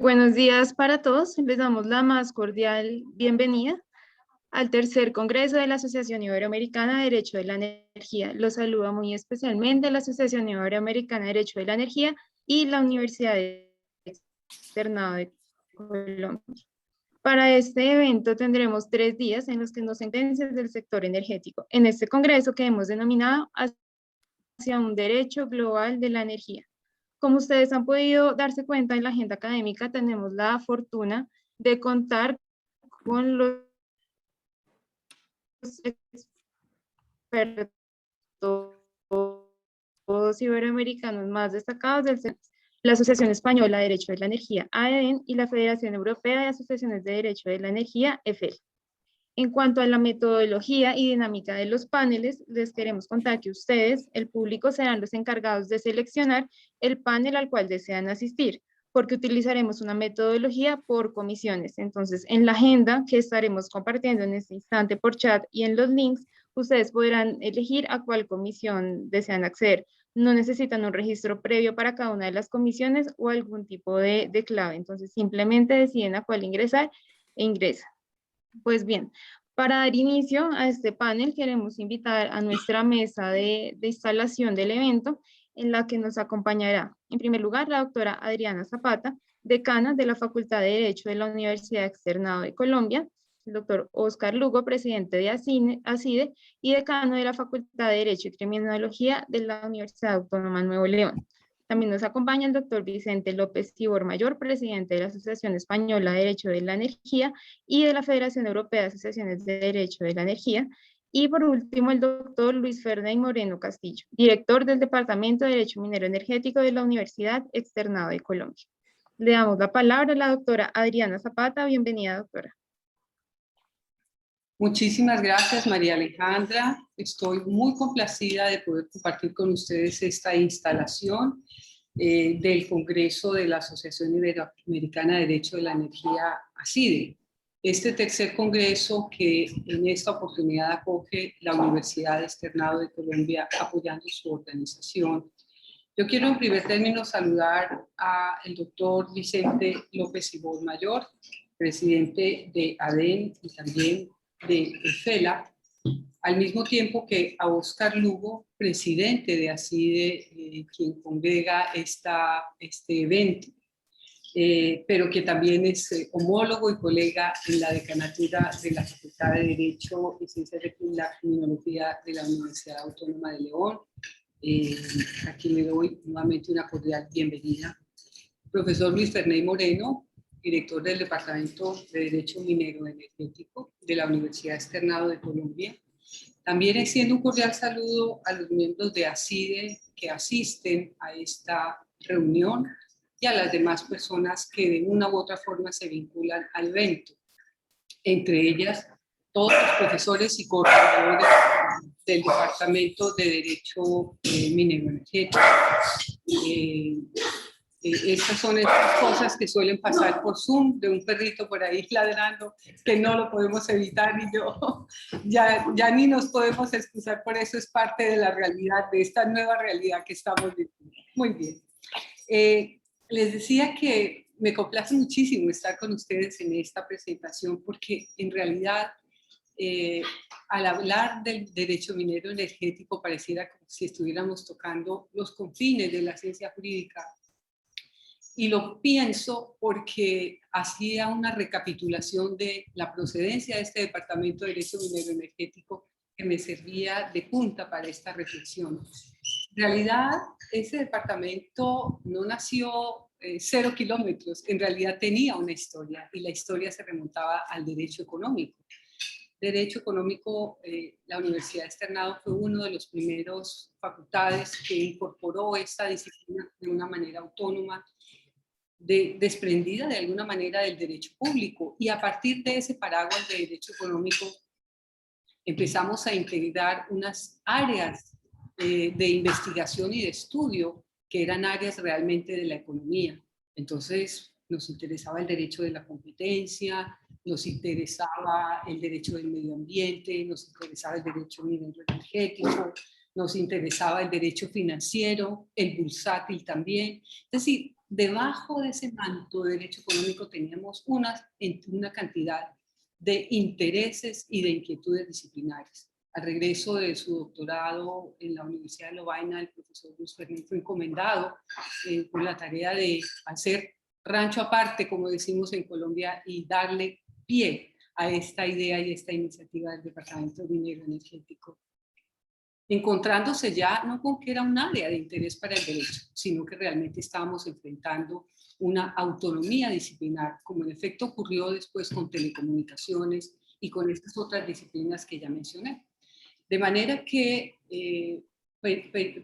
Buenos días para todos. Les damos la más cordial bienvenida al tercer Congreso de la Asociación Iberoamericana de Derecho de la Energía. Los saluda muy especialmente la Asociación Iberoamericana de Derecho de la Energía y la Universidad Externado de Colombia. Para este evento tendremos 3 días en los que nos sentencias del sector energético. En este congreso que hemos denominado hacia un derecho global de la energía. Como ustedes han podido darse cuenta en la agenda académica, tenemos la fortuna de contar con los expertos iberoamericanos más destacados del sector, la Asociación Española de Derecho de la Energía, AEDEN, y la Federación Europea de Asociaciones de Derecho de la Energía, EFEL. En cuanto a la metodología y dinámica de los paneles, les queremos contar que ustedes, el público, serán los encargados de seleccionar el panel al cual desean asistir, porque utilizaremos una metodología por comisiones. Entonces, en la agenda que estaremos compartiendo en este instante por chat y en los links, ustedes podrán elegir a cuál comisión desean acceder. No necesitan un registro previo para cada una de las comisiones o algún tipo de clave. Entonces, simplemente deciden a cuál ingresar e ingresan. Pues bien, para dar inicio a este panel, queremos invitar a nuestra mesa de instalación del evento, en la que nos acompañará, en primer lugar, la doctora Adriana Zapata, decana de la Facultad de Derecho de la Universidad Externado de Colombia, el doctor Oscar Lugo, presidente de ACIDE, y decano de la Facultad de Derecho y Criminología de la Universidad Autónoma Nuevo León. También nos acompaña el doctor Vicente López Tibor Mayor, presidente de la Asociación Española de Derecho de la Energía y de la Federación Europea de Asociaciones de Derecho de la Energía. Y por último, el doctor Luis Ferney Moreno Castillo, director del Departamento de Derecho Minero Energético de la Universidad Externado de Colombia. Le damos la palabra a la doctora Adriana Zapata. Bienvenida, doctora. Muchísimas gracias, María Alejandra. Estoy muy complacida de poder compartir con ustedes esta instalación del Congreso de la Asociación Iberoamericana de Derecho de la Energía, ACIDE. Este tercer congreso que en esta oportunidad acoge la Universidad Externado de Colombia apoyando su organización. Yo quiero en primer término saludar al doctor Vicente López Tibor Mayor, presidente de ADEN y también de EFELA, al mismo tiempo que a Oscar Lugo, presidente de ACIDE, quien congrega este evento, pero que también es homólogo y colega en la decanatura de la Facultad de Derecho y Ciencias de la Criminología de la Universidad Autónoma de León. Aquí le doy nuevamente una cordial bienvenida. Profesor Luis Ferney Moreno, director del Departamento de Derecho Minero Energético de la Universidad Externado de Colombia. También extiendo un cordial saludo a los miembros de ACIDE que asisten a esta reunión y a las demás personas que de una u otra forma se vinculan al evento. Entre ellas, todos los profesores y coordinadores del Departamento de Derecho Minero Energético. Estas son estas cosas que suelen pasar por Zoom, de un perrito por ahí ladrando, que no lo podemos evitar y yo ya ni nos podemos excusar por eso, es parte de la realidad, de esta nueva realidad que estamos viviendo. Muy bien. Les decía que me complace muchísimo estar con ustedes en esta presentación porque en realidad al hablar del derecho minero energético pareciera como si estuviéramos tocando los confines de la ciencia jurídica. Y lo pienso porque hacía una recapitulación de la procedencia de este Departamento de Derecho Minero Energético que me servía de punta para esta reflexión. En realidad, ese departamento no nació 0 kilómetros, en realidad tenía una historia y la historia se remontaba al derecho económico. Derecho económico, la Universidad Externado fue uno de los primeros facultades que incorporó esta disciplina de una manera autónoma, desprendida de alguna manera del derecho público, y a partir de ese paraguas de derecho económico empezamos a integrar unas áreas de investigación y de estudio que eran áreas realmente de la economía. Entonces nos interesaba el derecho de la competencia, nos interesaba el derecho del medio ambiente, nos interesaba el derecho minero energético, nos interesaba el derecho financiero, el bursátil también. Es decir, debajo de ese manto de derecho económico teníamos una cantidad de intereses y de inquietudes disciplinarias. Al regreso de su doctorado en la Universidad de Lovaina, el profesor Luis Fernández fue encomendado por la tarea de hacer rancho aparte, como decimos en Colombia, y darle pie a esta idea y esta iniciativa del Departamento Minero Energético, encontrándose ya no con que era un área de interés para el derecho, sino que realmente estábamos enfrentando una autonomía disciplinar, como en efecto ocurrió después con telecomunicaciones y con estas otras disciplinas que ya mencioné. De manera que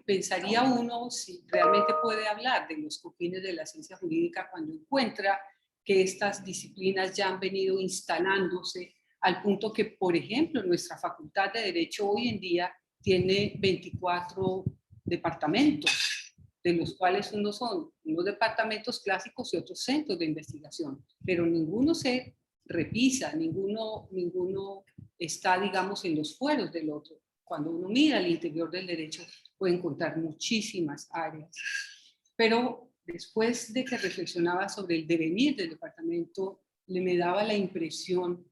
pensaría uno si realmente puede hablar de los confines de la ciencia jurídica cuando encuentra que estas disciplinas ya han venido instalándose al punto que, por ejemplo, nuestra Facultad de Derecho hoy en día tiene 24 departamentos, de los cuales unos son unos departamentos clásicos y otros centros de investigación, pero ninguno se repisa, ninguno está, digamos, en los fueros del otro. Cuando uno mira al interior del derecho, puede encontrar muchísimas áreas. Pero después de que reflexionaba sobre el devenir del departamento, me daba la impresión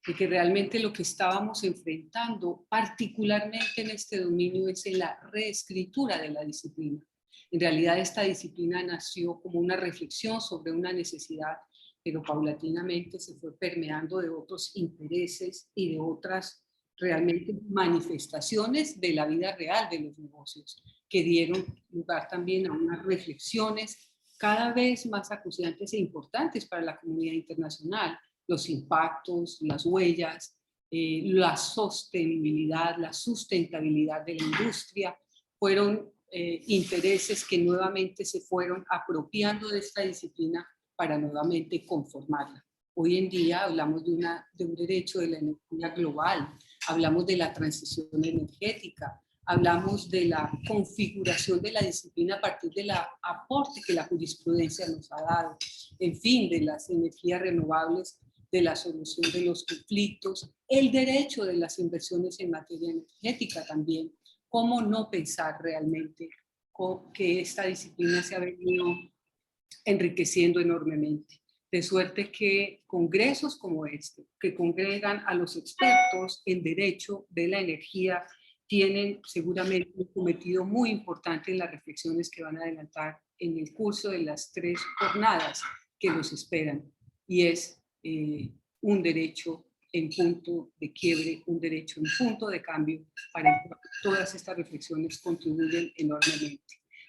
de que realmente lo que estábamos enfrentando, particularmente en este dominio, es en la reescritura de la disciplina. En realidad, esta disciplina nació como una reflexión sobre una necesidad, pero paulatinamente se fue permeando de otros intereses y de otras realmente manifestaciones de la vida real de los negocios, que dieron lugar también a unas reflexiones cada vez más acuciantes e importantes para la comunidad internacional, los impactos, las huellas, la sostenibilidad, la sustentabilidad de la industria, fueron intereses que nuevamente se fueron apropiando de esta disciplina para nuevamente conformarla. Hoy en día hablamos de un derecho de la energía global, hablamos de la transición energética, hablamos de la configuración de la disciplina a partir del aporte que la jurisprudencia nos ha dado, en fin, de las energías renovables, de la solución de los conflictos, el derecho de las inversiones en materia energética también. ¿Cómo no pensar realmente que esta disciplina se ha venido enriqueciendo enormemente? De suerte que congresos como este, que congregan a los expertos en derecho de la energía, tienen seguramente un cometido muy importante en las reflexiones que van a adelantar en el curso de las 3 jornadas que los esperan. Y es un derecho en punto de quiebre, un derecho en punto de cambio, para el cual todas estas reflexiones contribuyen enormemente.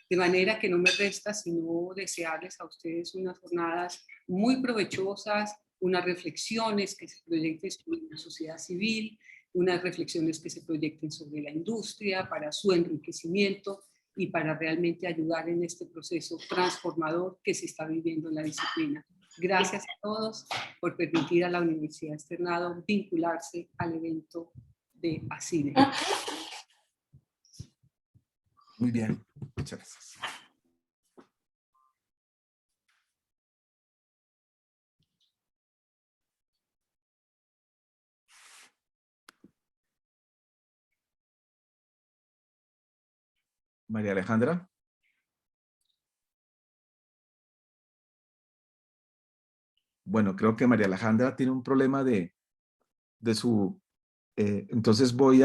De manera que no me resta sino desearles a ustedes unas jornadas muy provechosas, unas reflexiones que se proyecten sobre la sociedad civil, unas reflexiones que se proyecten sobre la industria para su enriquecimiento y para realmente ayudar en este proceso transformador que se está viviendo en la disciplina. Gracias a todos por permitir a la Universidad Externado vincularse al evento de ACIDE. Muy bien, muchas gracias. María Alejandra. Bueno, creo que María Alejandra tiene un problema de su... entonces doy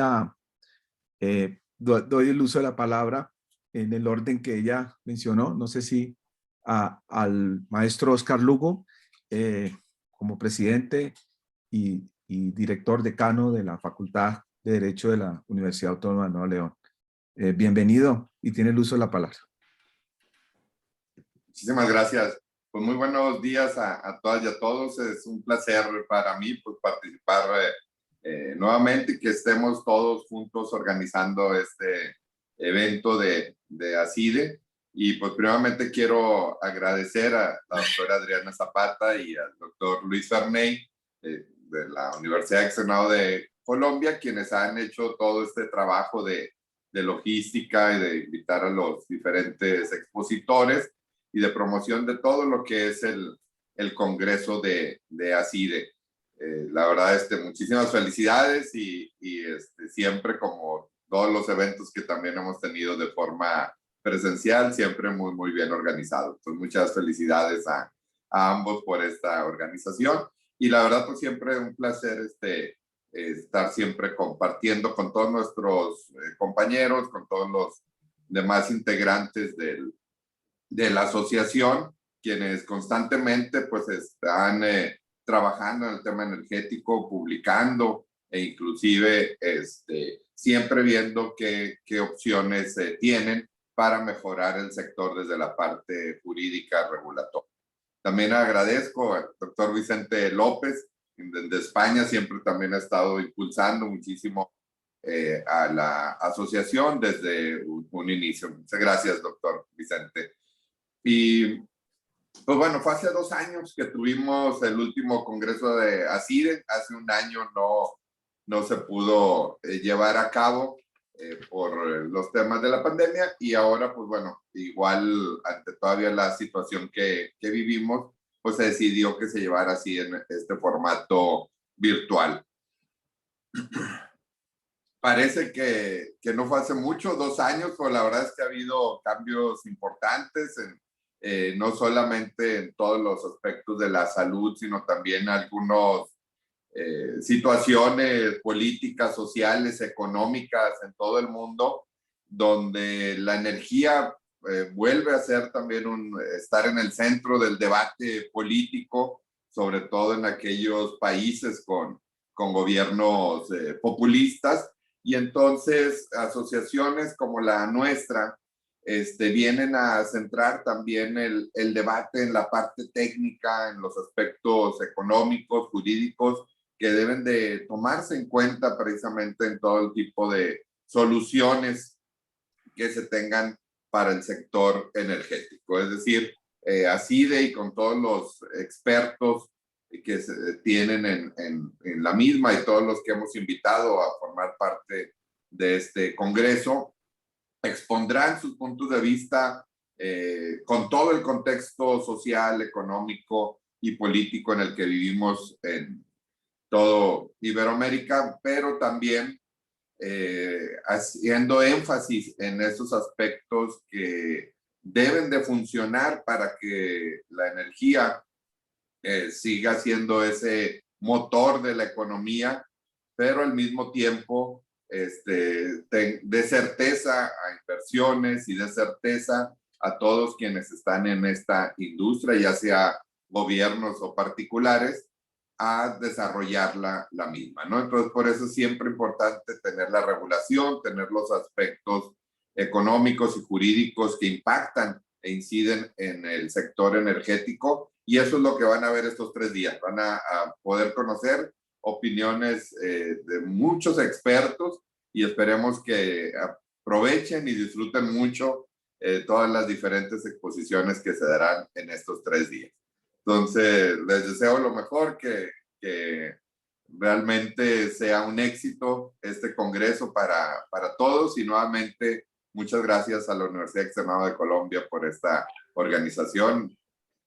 el uso de la palabra en el orden que ella mencionó. No sé si al maestro Oscar Lugo, como presidente y director decano de la Facultad de Derecho de la Universidad Autónoma de Nuevo León. Bienvenido y tiene el uso de la palabra. Muchísimas gracias. Pues muy buenos días a todas y a todos. Es un placer para mí pues, participar nuevamente, que estemos todos juntos organizando este evento de ACIDE. Y pues primeramente quiero agradecer a la doctora Adriana Zapata y al doctor Luis Fernández de la Universidad Externado de Colombia, quienes han hecho todo este trabajo de logística y de invitar a los diferentes expositores y de promoción de todo lo que es el Congreso de ACIDE. La verdad, muchísimas felicidades y siempre, como todos los eventos que también hemos tenido de forma presencial, siempre muy, muy bien organizado. Pues muchas felicidades a ambos por esta organización. Y la verdad, pues siempre un placer estar siempre compartiendo con todos nuestros compañeros, con todos los demás integrantes de la asociación, quienes constantemente pues están trabajando en el tema energético, publicando e inclusive siempre viendo qué opciones tienen para mejorar el sector desde la parte jurídica regulatoria. También agradezco al doctor Vicente López, de España, siempre también ha estado impulsando muchísimo a la asociación desde un inicio. Muchas gracias, doctor Vicente. Y pues bueno, fue hace 2 años que tuvimos el último congreso de ACIDE. Hace un año no se pudo llevar a cabo por los temas de la pandemia, y ahora pues bueno, igual ante todavía la situación que vivimos, pues se decidió que se llevara así en este formato virtual. Parece que no fue hace mucho, 2 años, pero la verdad es que ha habido cambios importantes, no solamente en todos los aspectos de la salud, sino también algunas situaciones políticas, sociales, económicas en todo el mundo, donde la energía vuelve a ser también estar en el centro del debate político, sobre todo en aquellos países con gobiernos populistas. Y entonces asociaciones como la nuestra vienen a centrar también el debate en la parte técnica, en los aspectos económicos, jurídicos, que deben de tomarse en cuenta precisamente en todo el tipo de soluciones que se tengan para el sector energético. Es decir, ACIDE y con todos los expertos que se tienen en la misma y todos los que hemos invitado a formar parte de este congreso, expondrán sus puntos de vista con todo el contexto social, económico y político en el que vivimos en todo Iberoamérica, pero también haciendo énfasis en esos aspectos que deben de funcionar para que la energía siga siendo ese motor de la economía, pero al mismo tiempo de certeza a inversiones y de certeza a todos quienes están en esta industria, ya sea gobiernos o particulares, a desarrollar la misma, ¿no? Entonces, por eso es siempre importante tener la regulación, tener los aspectos económicos y jurídicos que impactan e inciden en el sector energético, y eso es lo que van a ver estos 3 días. Van a poder conocer opiniones de muchos expertos, y esperemos que aprovechen y disfruten mucho todas las diferentes exposiciones que se darán en estos 3 días. Entonces, les deseo lo mejor, que realmente sea un éxito este congreso para todos, y nuevamente muchas gracias a la Universidad Externado de Colombia por esta organización, en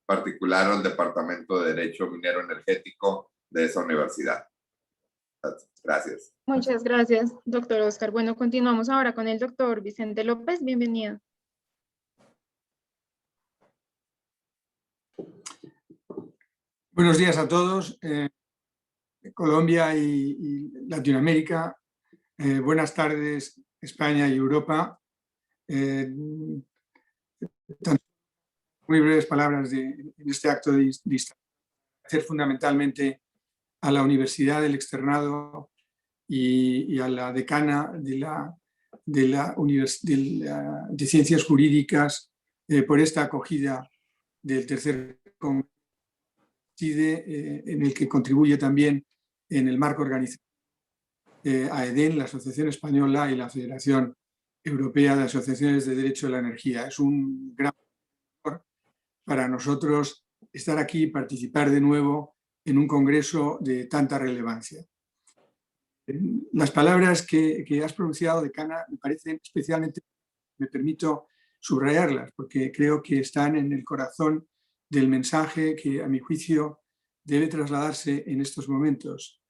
particular al Departamento de Derecho Minero Energético de esa universidad. Gracias. Muchas gracias, doctor Oscar. Bueno, continuamos ahora con el doctor Vicente López. Bienvenido. Buenos días a todos. Colombia y Latinoamérica. Buenas tardes, España y Europa. Muy breves palabras en este acto de agradecer fundamentalmente a la Universidad del Externado y a la decana de Ciencias Jurídicas por esta acogida del tercer congreso en el que contribuye también en el marco organizado AEDEN, la Asociación Española y la Federación Europea de Asociaciones de Derecho de la Energía. Es un gran honor para nosotros estar aquí y participar de nuevo en un congreso de tanta relevancia. Las palabras que has pronunciado, decana, me parecen especialmente, me permito subrayarlas, porque creo que están en el corazón del mensaje que, a mi juicio, debe trasladarse en estos momentos.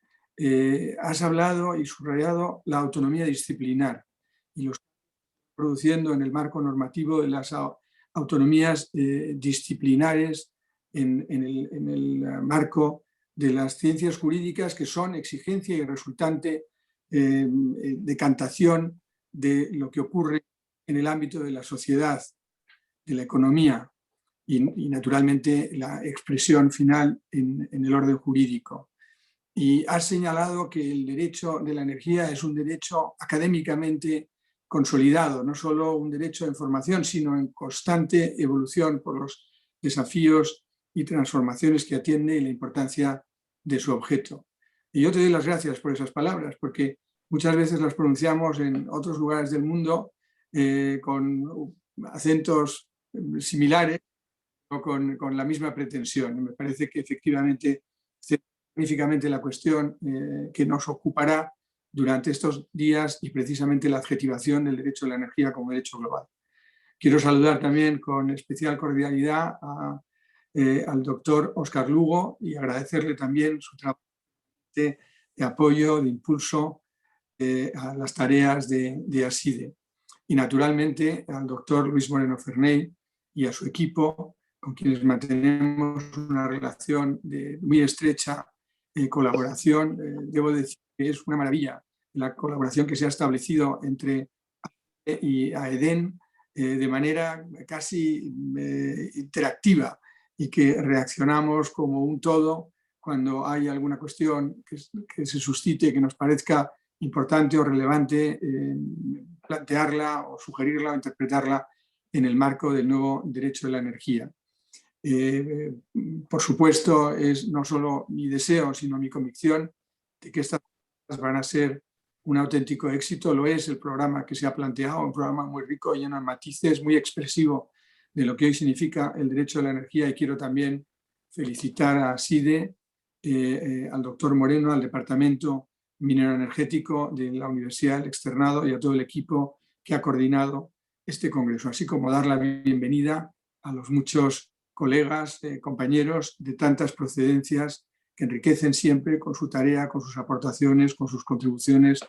Has hablado y subrayado la autonomía disciplinar y los produciendo en el marco normativo de las autonomías disciplinares en el marco de las ciencias jurídicas, que son exigencia y resultante decantación de lo que ocurre en el ámbito de la sociedad, de la economía y naturalmente la expresión final en el orden jurídico. Y has señalado que el derecho de la energía es un derecho académicamente consolidado, no solo un derecho de información, sino en constante evolución por los desafíos y transformaciones que atiende y la importancia de su objeto. Y yo te doy las gracias por esas palabras, porque muchas veces las pronunciamos en otros lugares del mundo con acentos similares o con la misma pretensión. Me parece que efectivamente magníficamente la cuestión que nos ocupará durante estos días y precisamente la adjetivación del derecho a la energía como derecho global. Quiero saludar también con especial cordialidad al doctor Óscar Lugo y agradecerle también su trabajo de apoyo, de impulso a las tareas de ASIDE. Y naturalmente al doctor Luis Moreno Ferney y a su equipo, con quienes mantenemos una relación muy estrecha colaboración. Debo decir que es una maravilla la colaboración que se ha establecido entre AEDEN y AEDEN de manera casi interactiva y que reaccionamos como un todo cuando hay alguna cuestión que se suscite, que nos parezca importante o relevante plantearla o sugerirla o interpretarla en el marco del nuevo derecho de la energía. Por supuesto, es no solo mi deseo, sino mi convicción de que estas cosas van a ser un auténtico éxito. Lo es el programa que se ha planteado, un programa muy rico, lleno de matices, muy expresivo de lo que hoy significa el derecho a la energía. Y quiero también felicitar a SIDE, al doctor Moreno, al Departamento Minero Energético de la Universidad del Externado y a todo el equipo que ha coordinado este congreso, así como dar la bienvenida a los muchos colegas, compañeros de tantas procedencias que enriquecen siempre con su tarea, con sus aportaciones, con sus contribuciones,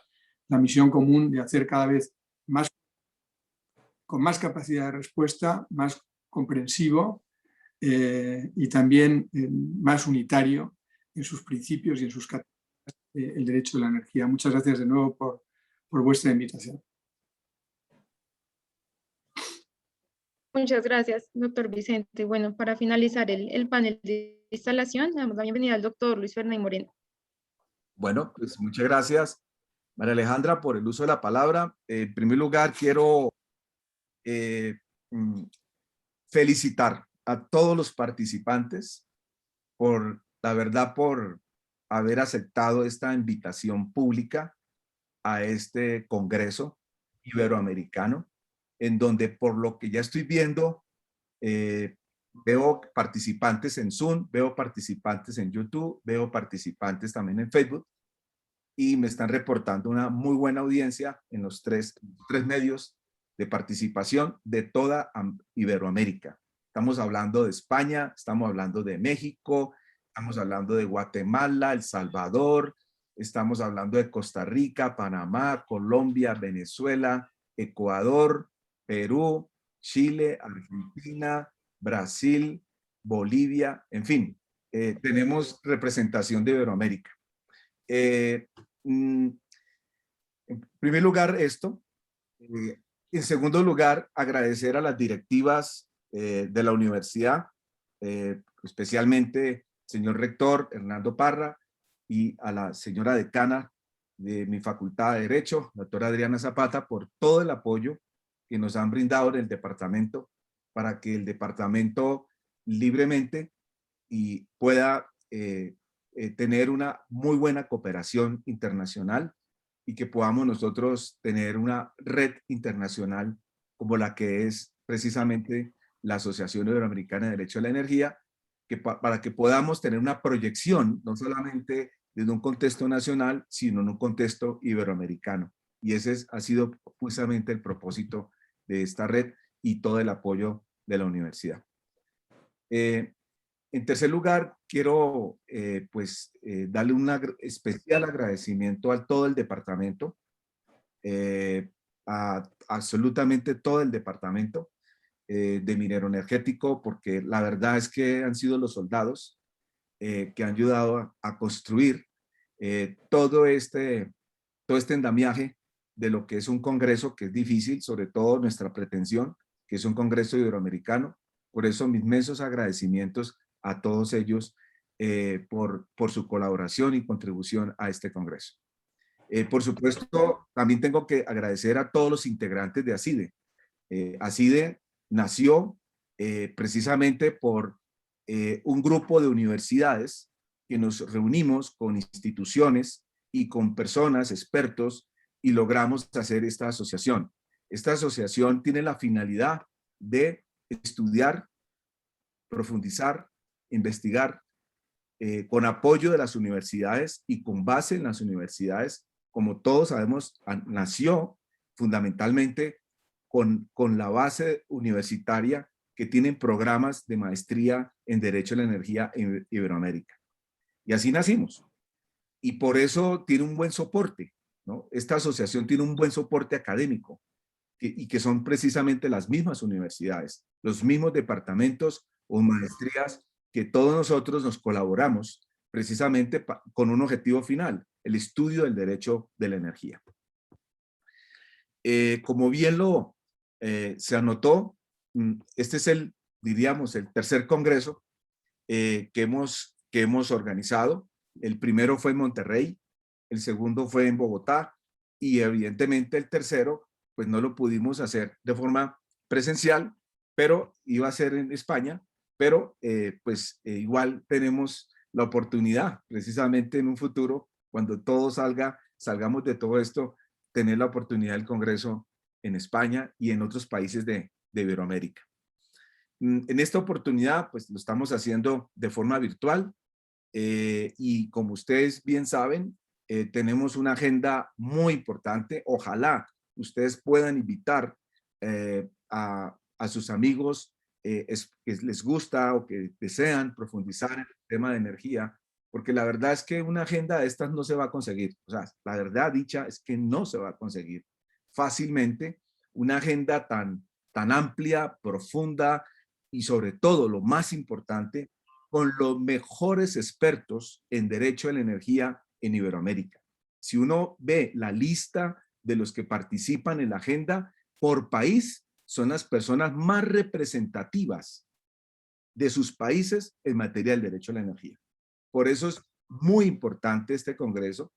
la misión común de hacer cada vez más, con más capacidad de respuesta, más comprensivo y también más unitario en sus principios y en sus categorías el derecho de la energía. Muchas gracias de nuevo por vuestra invitación. Muchas gracias, doctor Vicente. Bueno, para finalizar el panel de instalación, le damos la bienvenida al doctor Luis Ferney Moreno. Bueno, pues muchas gracias, María Alejandra, por el uso de la palabra. En primer lugar, quiero felicitar a todos los participantes por, la verdad, por haber aceptado esta invitación pública a este Congreso Iberoamericano, en donde por lo que ya estoy viendo, veo participantes en Zoom, veo participantes en YouTube, veo participantes también en Facebook y me están reportando una muy buena audiencia en los tres medios de participación de toda Iberoamérica. Estamos hablando de España, estamos hablando de México, estamos hablando de Guatemala, El Salvador, estamos hablando de Costa Rica, Panamá, Colombia, Venezuela, Ecuador, Perú, Chile, Argentina, Brasil, Bolivia, en fin, tenemos representación de Iberoamérica. En primer lugar, esto. En segundo lugar, agradecer a las directivas de la universidad, especialmente señor rector Hernando Parra y a la señora decana de mi facultad de Derecho, doctora Adriana Zapata, por todo el apoyo que nos han brindado en el departamento para que el departamento libremente y pueda tener una muy buena cooperación internacional y que podamos nosotros tener una red internacional como la que es precisamente la Asociación Iberoamericana de Derecho a la Energía, que para que podamos tener una proyección, no solamente desde un contexto nacional, sino en un contexto iberoamericano. Y ese ha sido justamente el propósito de esta red y todo el apoyo de la universidad. En tercer lugar, quiero darle un especial agradecimiento a todo el departamento a absolutamente todo el departamento de minero energético, porque la verdad es que han sido los soldados que han ayudado a construir todo este andamiaje de lo que es un congreso que es difícil, sobre todo nuestra pretensión, que es un congreso iberoamericano. Por eso mis inmensos agradecimientos a todos ellos por su colaboración y contribución a este congreso. Por supuesto, también tengo que agradecer a todos los integrantes de ACIDE. ACIDE nació precisamente por un grupo de universidades que nos reunimos con instituciones y con personas, expertos, y logramos hacer esta asociación. Esta asociación tiene la finalidad de estudiar, profundizar, investigar, con apoyo de las universidades y con base en las universidades. Como todos sabemos, nació fundamentalmente con la base universitaria que tienen programas de maestría en Derecho a la Energía en Iberoamérica. Y así nacimos. Y por eso tiene un buen soporte, ¿no? Esta asociación tiene un buen soporte académico y que son precisamente las mismas universidades, los mismos departamentos o maestrías que todos nosotros nos colaboramos precisamente con un objetivo final, el estudio del derecho de la energía. Como bien se anotó, este es diríamos, el tercer congreso que hemos organizado. El primero fue en Monterrey, el segundo fue en Bogotá y evidentemente el tercero, pues no lo pudimos hacer de forma presencial, pero iba a ser en España, pero igual tenemos la oportunidad, precisamente en un futuro, cuando todo salgamos de todo esto, tener la oportunidad del Congreso en España y en otros países de Iberoamérica. En esta oportunidad, pues lo estamos haciendo de forma virtual y como ustedes bien saben, tenemos una agenda muy importante. Ojalá ustedes puedan invitar a sus amigos que les gusta o que desean profundizar en el tema de energía, porque la verdad es que una agenda de estas no se va a conseguir. O sea, la verdad dicha es que no se va a conseguir fácilmente una agenda tan amplia, profunda y sobre todo, lo más importante, con los mejores expertos en derecho a la energía en Iberoamérica. Si uno ve la lista de los que participan en la agenda por país, son las personas más representativas de sus países en materia del derecho a la energía. Por eso es muy importante este congreso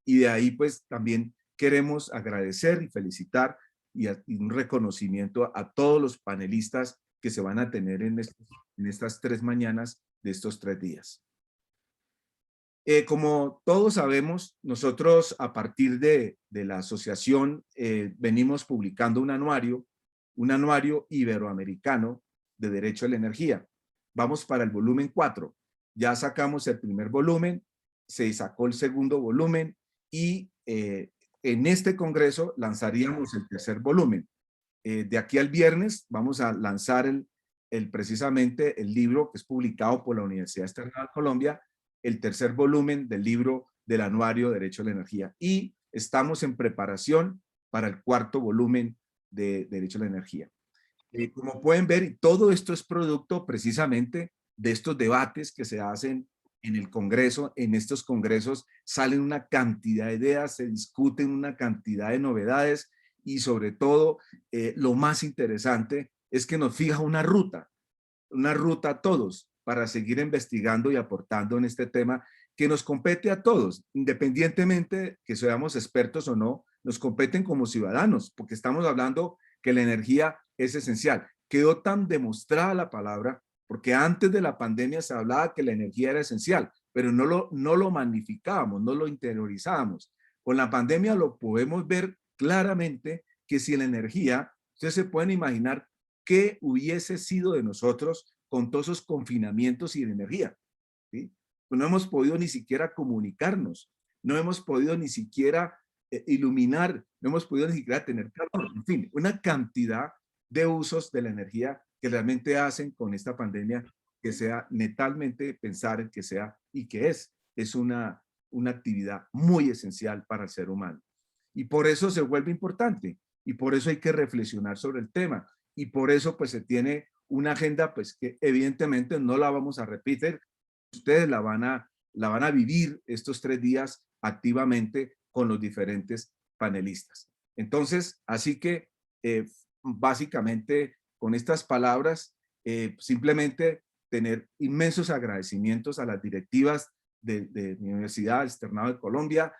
y de ahí pues también queremos agradecer y felicitar y un reconocimiento a todos los panelistas que se van a tener en estas 3 mañanas de estos 3 días. Como todos sabemos, nosotros a partir de la asociación venimos publicando un anuario iberoamericano de derecho a la energía. Vamos para el volumen 4. Ya sacamos el primer volumen, se sacó el segundo volumen y en este congreso lanzaríamos el tercer volumen. De aquí al viernes vamos a lanzar precisamente el libro que es publicado por la Universidad Externa de Colombia, el tercer volumen del libro del anuario Derecho a la Energía. Y estamos en preparación para el cuarto volumen de Derecho a la Energía. Como pueden ver, todo esto es producto precisamente de estos debates que se hacen en el Congreso. En estos congresos salen una cantidad de ideas, se discuten una cantidad de novedades y sobre todo lo más interesante es que nos fija una ruta a todos para seguir investigando y aportando en este tema que nos compete a todos, independientemente que seamos expertos o no, nos competen como ciudadanos, porque estamos hablando que la energía es esencial. Quedó tan demostrada la palabra, porque antes de la pandemia se hablaba que la energía era esencial, pero no lo magnificábamos, no lo interiorizábamos. Con la pandemia lo podemos ver claramente que si la energía, ustedes se pueden imaginar qué hubiese sido de nosotros con todos esos confinamientos sin energía, ¿sí? Pues no hemos podido ni siquiera comunicarnos, no hemos podido ni siquiera iluminar, no hemos podido ni siquiera tener calor, en fin, una cantidad de usos de la energía que realmente hacen con esta pandemia que sea netamente pensar en que sea y que es una actividad muy esencial para el ser humano. Y por eso se vuelve importante. y por eso hay que reflexionar sobre el tema. Y por eso pues se tiene una agenda pues que evidentemente no la vamos a repetir. Ustedes la van a vivir estos 3 días activamente con los diferentes panelistas. Entonces, así que básicamente con estas palabras, simplemente tener inmensos agradecimientos a las directivas de mi universidad, Externado de Colombia,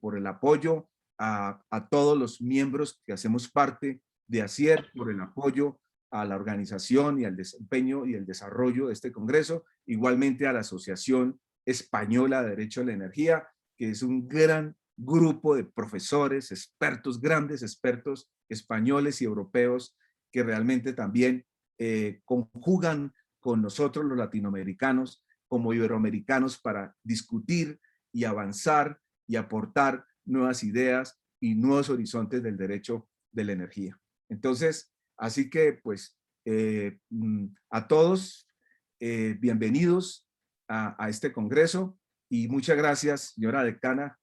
por el apoyo, a todos los miembros que hacemos parte de ACIER, por el apoyo a la organización y al desempeño y el desarrollo de este congreso, igualmente a la Asociación Española de Derecho a la Energía, que es un gran grupo de profesores, expertos, grandes expertos españoles y europeos que realmente también conjugan con nosotros los latinoamericanos como iberoamericanos para discutir y avanzar y aportar nuevas ideas y nuevos horizontes del derecho de la energía. Entonces, así que pues a todos bienvenidos a este congreso y muchas gracias, señora decana,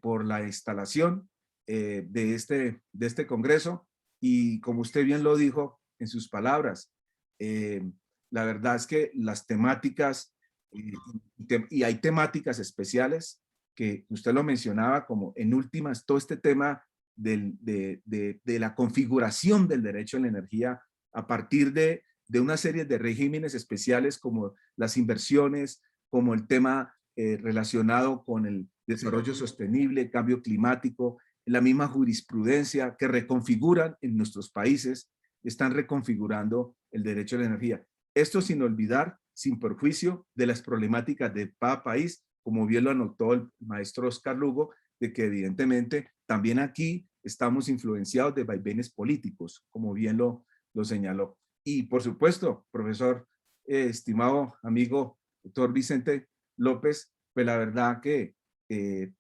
por la instalación de este congreso. Y como usted bien lo dijo en sus palabras, la verdad es que las temáticas, y hay temáticas especiales que usted lo mencionaba, como en últimas todo este tema de la configuración del derecho a la energía a partir de una serie de regímenes especiales como las inversiones, como el tema relacionado con el desarrollo sostenible, cambio climático, la misma jurisprudencia que reconfiguran en nuestros países, están reconfigurando el derecho a la energía. Esto sin olvidar, sin perjuicio de las problemáticas de cada país, como bien lo anotó el maestro Oscar Lugo, de que evidentemente también aquí estamos influenciados de vaivenes políticos, como bien lo señaló. Y por supuesto, profesor, estimado amigo, doctor Vicente López, pues la verdad que en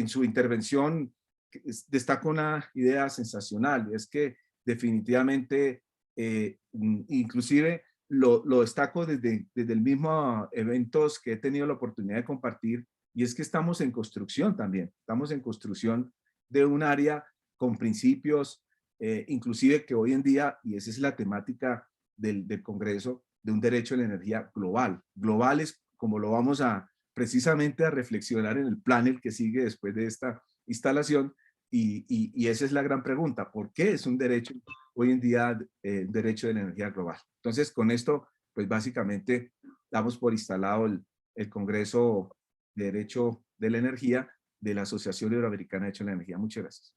su intervención destaca una idea sensacional, y es que definitivamente, inclusive lo destaco desde el mismo eventos que he tenido la oportunidad de compartir, y es que estamos en construcción también, estamos en construcción de un área con principios, inclusive que hoy en día, y esa es la temática del Congreso, de un derecho a la energía global. Global es como lo vamos precisamente a reflexionar en el panel que sigue después de esta instalación, y esa es la gran pregunta: ¿por qué es un derecho hoy en día derecho de la energía global? Entonces, con esto, pues básicamente damos por instalado el Congreso de Derecho de la Energía de la Asociación Iberoamericana de Derecho de la Energía. Muchas gracias.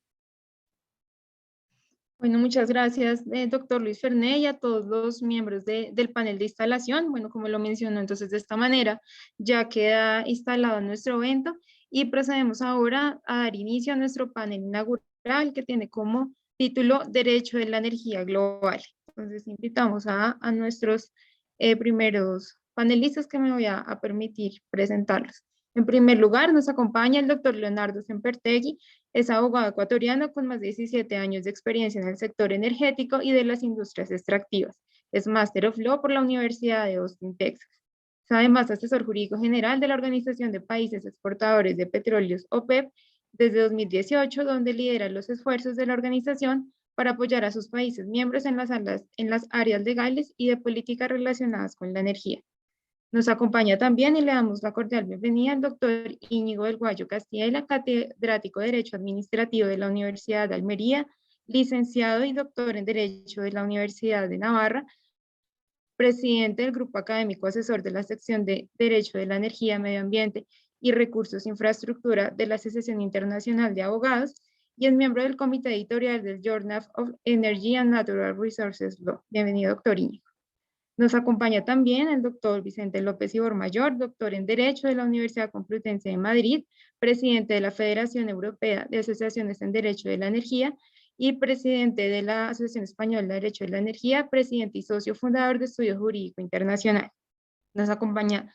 Bueno, muchas gracias, doctor Luis Ferné, y a todos los miembros del panel de instalación. Bueno, como lo mencionó, entonces de esta manera ya queda instalado nuestro evento y procedemos ahora a dar inicio a nuestro panel inaugural que tiene como título Derecho de la Energía Global. Entonces invitamos a nuestros primeros panelistas que me voy a permitir presentarlos. En primer lugar, nos acompaña el doctor Leonardo Sempertegui. Es abogado ecuatoriano con más de 17 años de experiencia en el sector energético y de las industrias extractivas. Es Master of Law por la Universidad de Austin, Texas. Es además asesor jurídico general de la Organización de Países Exportadores de Petróleos, OPEP, desde 2018, donde lidera los esfuerzos de la organización para apoyar a sus países miembros en las áreas legales y de políticas relacionadas con la energía. Nos acompaña también y le damos la cordial bienvenida al doctor Íñigo del Guayo Castilla, catedrático de Derecho Administrativo de la Universidad de Almería, licenciado y doctor en Derecho de la Universidad de Navarra, presidente del Grupo Académico Asesor de la Sección de Derecho de la Energía, Medio Ambiente y Recursos e Infraestructura de la Asociación Internacional de Abogados, y es miembro del Comité Editorial del Journal of Energy and Natural Resources Law. Bienvenido, doctor Íñigo. Nos acompaña también el doctor Vicente López Ibormayor, doctor en Derecho de la Universidad Complutense de Madrid, presidente de la Federación Europea de Asociaciones en Derecho de la Energía y presidente de la Asociación Española de Derecho de la Energía, presidente y socio fundador de Estudio Jurídico Internacional. Nos acompaña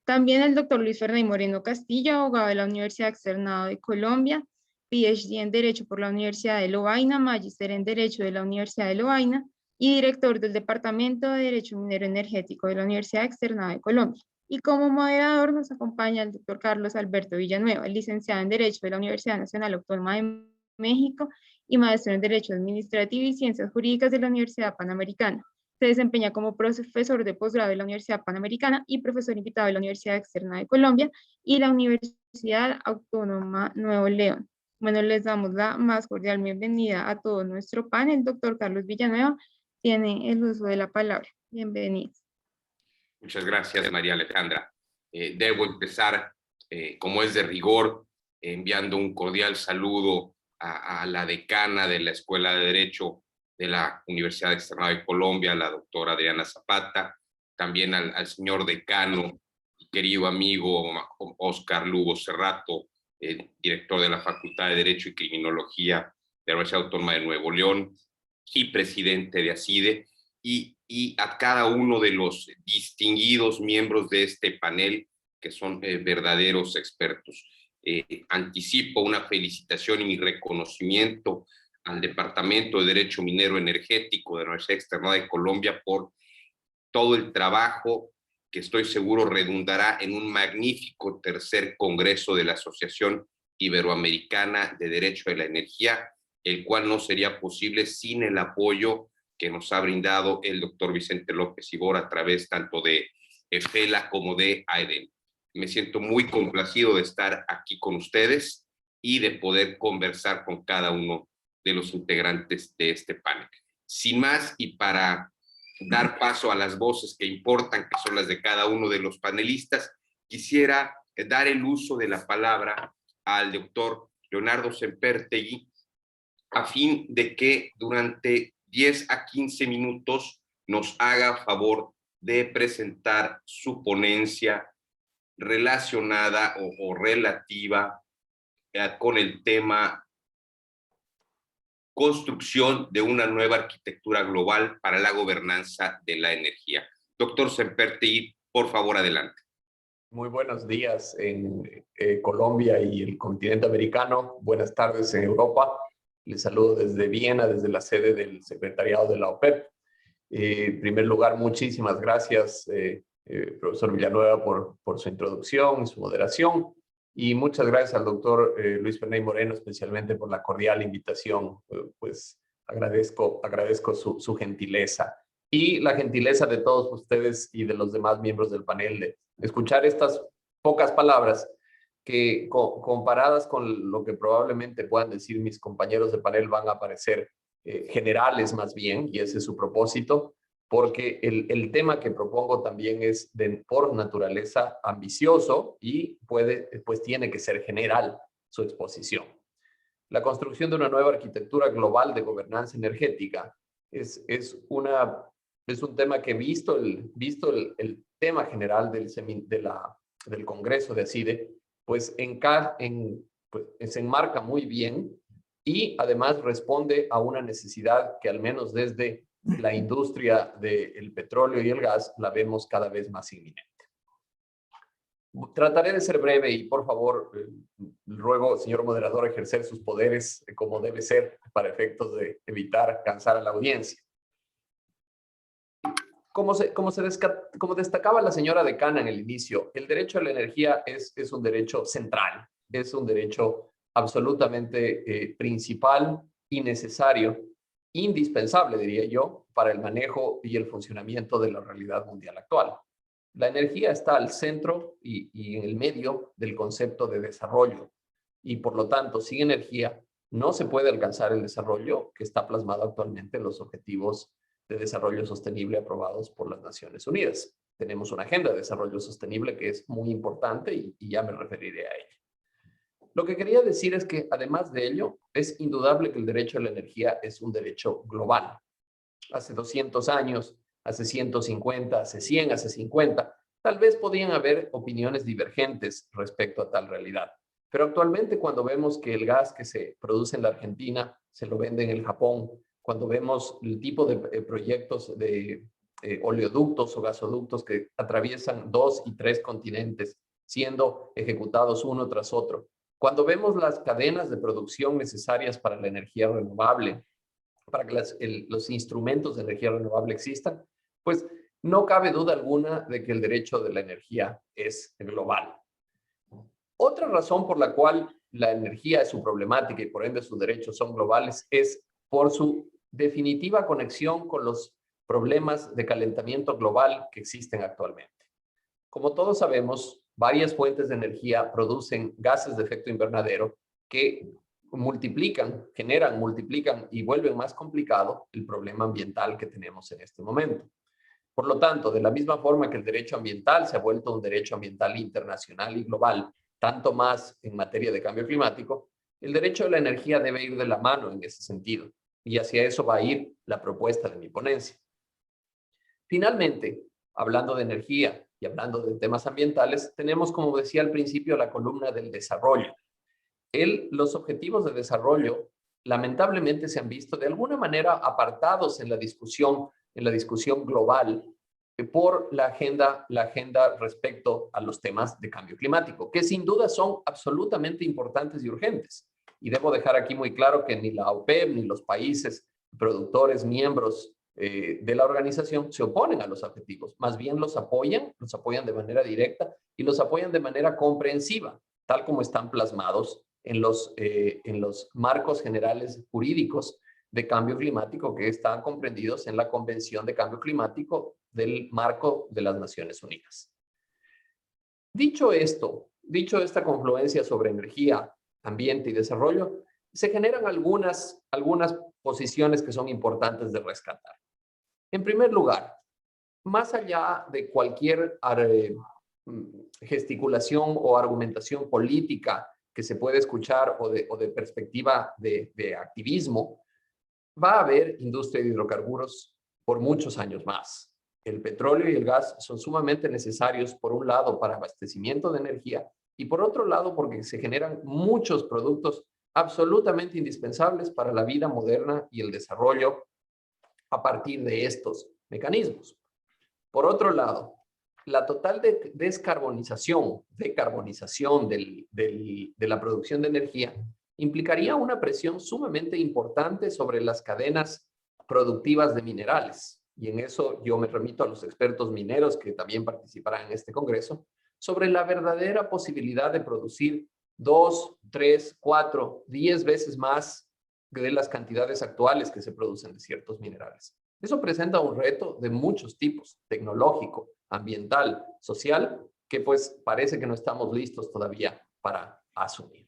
también el doctor Luis Ferné Moreno Castillo, abogado de la Universidad Externado de Colombia, PhD en Derecho por la Universidad de Lovaina, magíster en Derecho de la Universidad de Lovaina, y director del Departamento de Derecho Minero Energético de la Universidad Externada de Colombia. Y como moderador nos acompaña el doctor Carlos Alberto Villanueva, licenciado en Derecho de la Universidad Nacional Autónoma de México y maestro en Derecho Administrativo y Ciencias Jurídicas de la Universidad Panamericana. Se desempeña como profesor de posgrado de la Universidad Panamericana y profesor invitado de la Universidad Externa de Colombia y la Universidad Autónoma Nuevo León. Bueno, les damos la más cordial bienvenida a todo nuestro panel. Doctor Carlos Villanueva tiene el uso de la palabra. Bienvenidos. Muchas gracias, María Alejandra. Debo empezar, como es de rigor, enviando un cordial saludo a la decana de la Escuela de Derecho de la Universidad Externa de Colombia, la doctora Adriana Zapata, también al señor decano y querido amigo Oscar Lugo Cerrato, director de la Facultad de Derecho y Criminología de la Universidad Autónoma de Nuevo León y presidente de ACIDE, y a cada uno de los distinguidos miembros de este panel, que son verdaderos expertos. Anticipo una felicitación y mi reconocimiento al Departamento de Derecho Minero Energético de la Universidad Externa de Colombia por todo el trabajo que estoy seguro redundará en un magnífico tercer congreso de la Asociación Iberoamericana de Derecho de la Energía, el cual no sería posible sin el apoyo que nos ha brindado el doctor Vicente López Ibor a través tanto de EFELA como de AEDEN. Me siento muy complacido de estar aquí con ustedes y de poder conversar con cada uno de los integrantes de este panel. Sin más, y para dar paso a las voces que importan, que son las de cada uno de los panelistas, quisiera dar el uso de la palabra al doctor Leonardo Sempertegui, a fin de que durante 10 a 15 minutos nos haga favor de presentar su ponencia relacionada o relativa con el tema construcción de una nueva arquitectura global para la gobernanza de la energía. Doctor Sempertegui, por favor, adelante. Muy buenos días en Colombia y el continente americano. Buenas tardes en Europa. Les saludo desde Viena, desde la sede del secretariado de la OPEP. En primer lugar, muchísimas gracias, profesor Villanueva, por su introducción y su moderación. Y muchas gracias al doctor Luis Ferney Moreno, especialmente por la cordial invitación. Pues agradezco su gentileza y la gentileza de todos ustedes y de los demás miembros del panel de escuchar estas pocas palabras que comparadas con lo que probablemente puedan decir mis compañeros de panel van a parecer generales más bien, y ese es su propósito, porque el tema que propongo también es por naturaleza ambicioso y pues tiene que ser general su exposición. La construcción de una nueva arquitectura global de gobernanza energética es un tema que visto el tema general del Congreso de ACIDE, pues se enmarca muy bien y además responde a una necesidad que al menos desde la industria del petróleo y el gas la vemos cada vez más inminente. Trataré de ser breve y por favor ruego, señor moderador, ejercer sus poderes como debe ser para efectos de evitar cansar a la audiencia. Como destacaba la señora decana en el inicio, el derecho a la energía es un derecho central, es un derecho absolutamente principal y necesario, indispensable, diría yo, para el manejo y el funcionamiento de la realidad mundial actual. La energía está al centro y en el medio del concepto de desarrollo, y por lo tanto, sin energía no se puede alcanzar el desarrollo que está plasmado actualmente en los objetivos de desarrollo sostenible aprobados por las Naciones Unidas. Tenemos una agenda de desarrollo sostenible que es muy importante y ya me referiré a ella. Lo que quería decir es que además de ello, es indudable que el derecho a la energía es un derecho global. Hace 200 años, hace 150, hace 100, hace 50, tal vez podían haber opiniones divergentes respecto a tal realidad. Pero actualmente cuando vemos que el gas que se produce en la Argentina se lo vende en el Japón, cuando vemos el tipo de proyectos de oleoductos o gasoductos que atraviesan 2 y 3 continentes, siendo ejecutados uno tras otro, cuando vemos las cadenas de producción necesarias para la energía renovable, para que los instrumentos de energía renovable existan, pues no cabe duda alguna de que el derecho de la energía es global. Otra razón por la cual la energía es su problemática y por ende sus derechos son globales es por su definitiva conexión con los problemas de calentamiento global que existen actualmente. Como todos sabemos, varias fuentes de energía producen gases de efecto invernadero que multiplican y vuelven más complicado el problema ambiental que tenemos en este momento. Por lo tanto, de la misma forma que el derecho ambiental se ha vuelto un derecho ambiental internacional y global, tanto más en materia de cambio climático, el derecho a la energía debe ir de la mano en ese sentido, y hacia eso va a ir la propuesta de mi ponencia. Finalmente, hablando de energía y hablando de temas ambientales, tenemos, como decía al principio, la columna del desarrollo. Los objetivos de desarrollo lamentablemente se han visto de alguna manera apartados en la discusión global por la agenda respecto a los temas de cambio climático, que sin duda son absolutamente importantes y urgentes. Y debo dejar aquí muy claro que ni la OPEP ni los países productores, miembros de la organización se oponen a los objetivos, más bien los apoyan de manera directa y los apoyan de manera comprensiva, tal como están plasmados en los marcos generales jurídicos de cambio climático que están comprendidos en la Convención de Cambio Climático del marco de las Naciones Unidas. Dicho esta confluencia sobre energía, ambiente y desarrollo, se generan algunas posiciones que son importantes de rescatar. En primer lugar, más allá de cualquier gesticulación o argumentación política que se puede escuchar o de perspectiva de activismo, va a haber industria de hidrocarburos por muchos años más. El petróleo y el gas son sumamente necesarios, por un lado, para abastecimiento de energía y por otro lado, porque se generan muchos productos absolutamente indispensables para la vida moderna y el desarrollo a partir de estos mecanismos. Por otro lado, la total decarbonización de la producción de energía implicaría una presión sumamente importante sobre las cadenas productivas de minerales. Y en eso yo me remito a los expertos mineros que también participarán en este congreso, sobre la verdadera posibilidad de producir 2, 3, 4, 10 veces más de las cantidades actuales que se producen de ciertos minerales. Eso presenta un reto de muchos tipos, tecnológico, ambiental, social, que pues parece que no estamos listos todavía para asumir.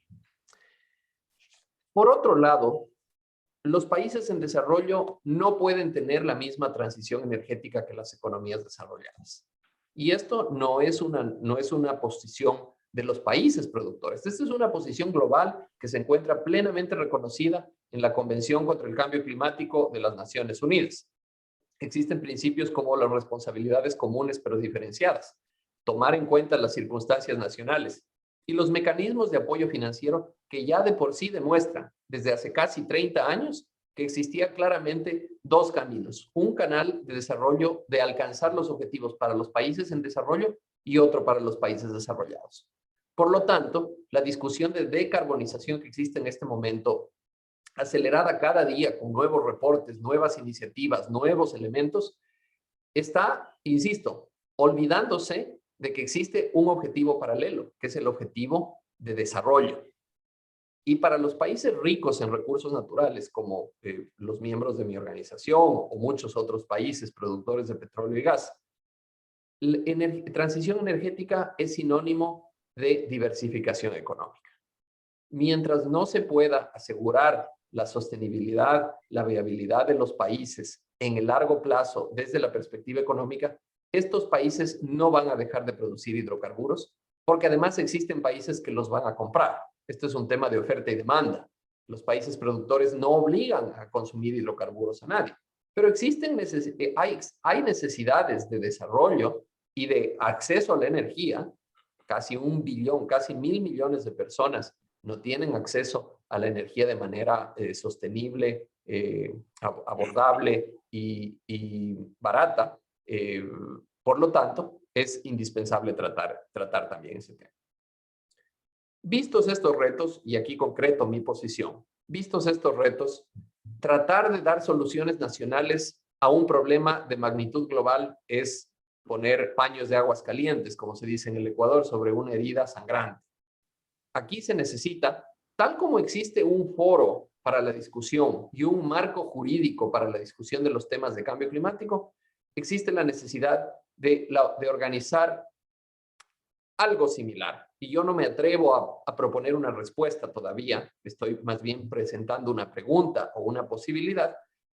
Por otro lado, los países en desarrollo no pueden tener la misma transición energética que las economías desarrolladas. Y esto no es una posición de los países productores. Esta es una posición global que se encuentra plenamente reconocida en la Convención contra el Cambio Climático de las Naciones Unidas. Existen principios como las responsabilidades comunes pero diferenciadas, tomar en cuenta las circunstancias nacionales y los mecanismos de apoyo financiero que ya de por sí demuestran desde hace casi 30 años que existía claramente dos caminos, un canal de desarrollo de alcanzar los objetivos para los países en desarrollo y otro para los países desarrollados. Por lo tanto, la discusión de decarbonización que existe en este momento, acelerada cada día con nuevos reportes, nuevas iniciativas, nuevos elementos, está, insisto, olvidándose de que existe un objetivo paralelo, que es el objetivo de desarrollo. Y para los países ricos en recursos naturales, como los miembros de mi organización o muchos otros países productores de petróleo y gas, transición energética es sinónimo de diversificación económica. Mientras no se pueda asegurar la sostenibilidad, la viabilidad de los países en el largo plazo desde la perspectiva económica, estos países no van a dejar de producir hidrocarburos, porque además existen países que los van a comprar. Esto es un tema de oferta y demanda. Los países productores no obligan a consumir hidrocarburos a nadie, pero hay necesidades de desarrollo y de acceso a la energía. Casi 1 billón, casi 1.000 millones de personas no tienen acceso a la energía de manera sostenible, abordable y barata. Por lo tanto, es indispensable tratar también ese tema. Vistos estos retos, y aquí concreto mi posición, vistos estos retos, tratar de dar soluciones nacionales a un problema de magnitud global es poner paños de aguas calientes, como se dice en el Ecuador, sobre una herida sangrante. Aquí se necesita Tal como existe un foro para la discusión y un marco jurídico para la discusión de los temas de cambio climático, existe la necesidad de organizar algo similar. Y yo no me atrevo a proponer una respuesta todavía, estoy más bien presentando una pregunta o una posibilidad.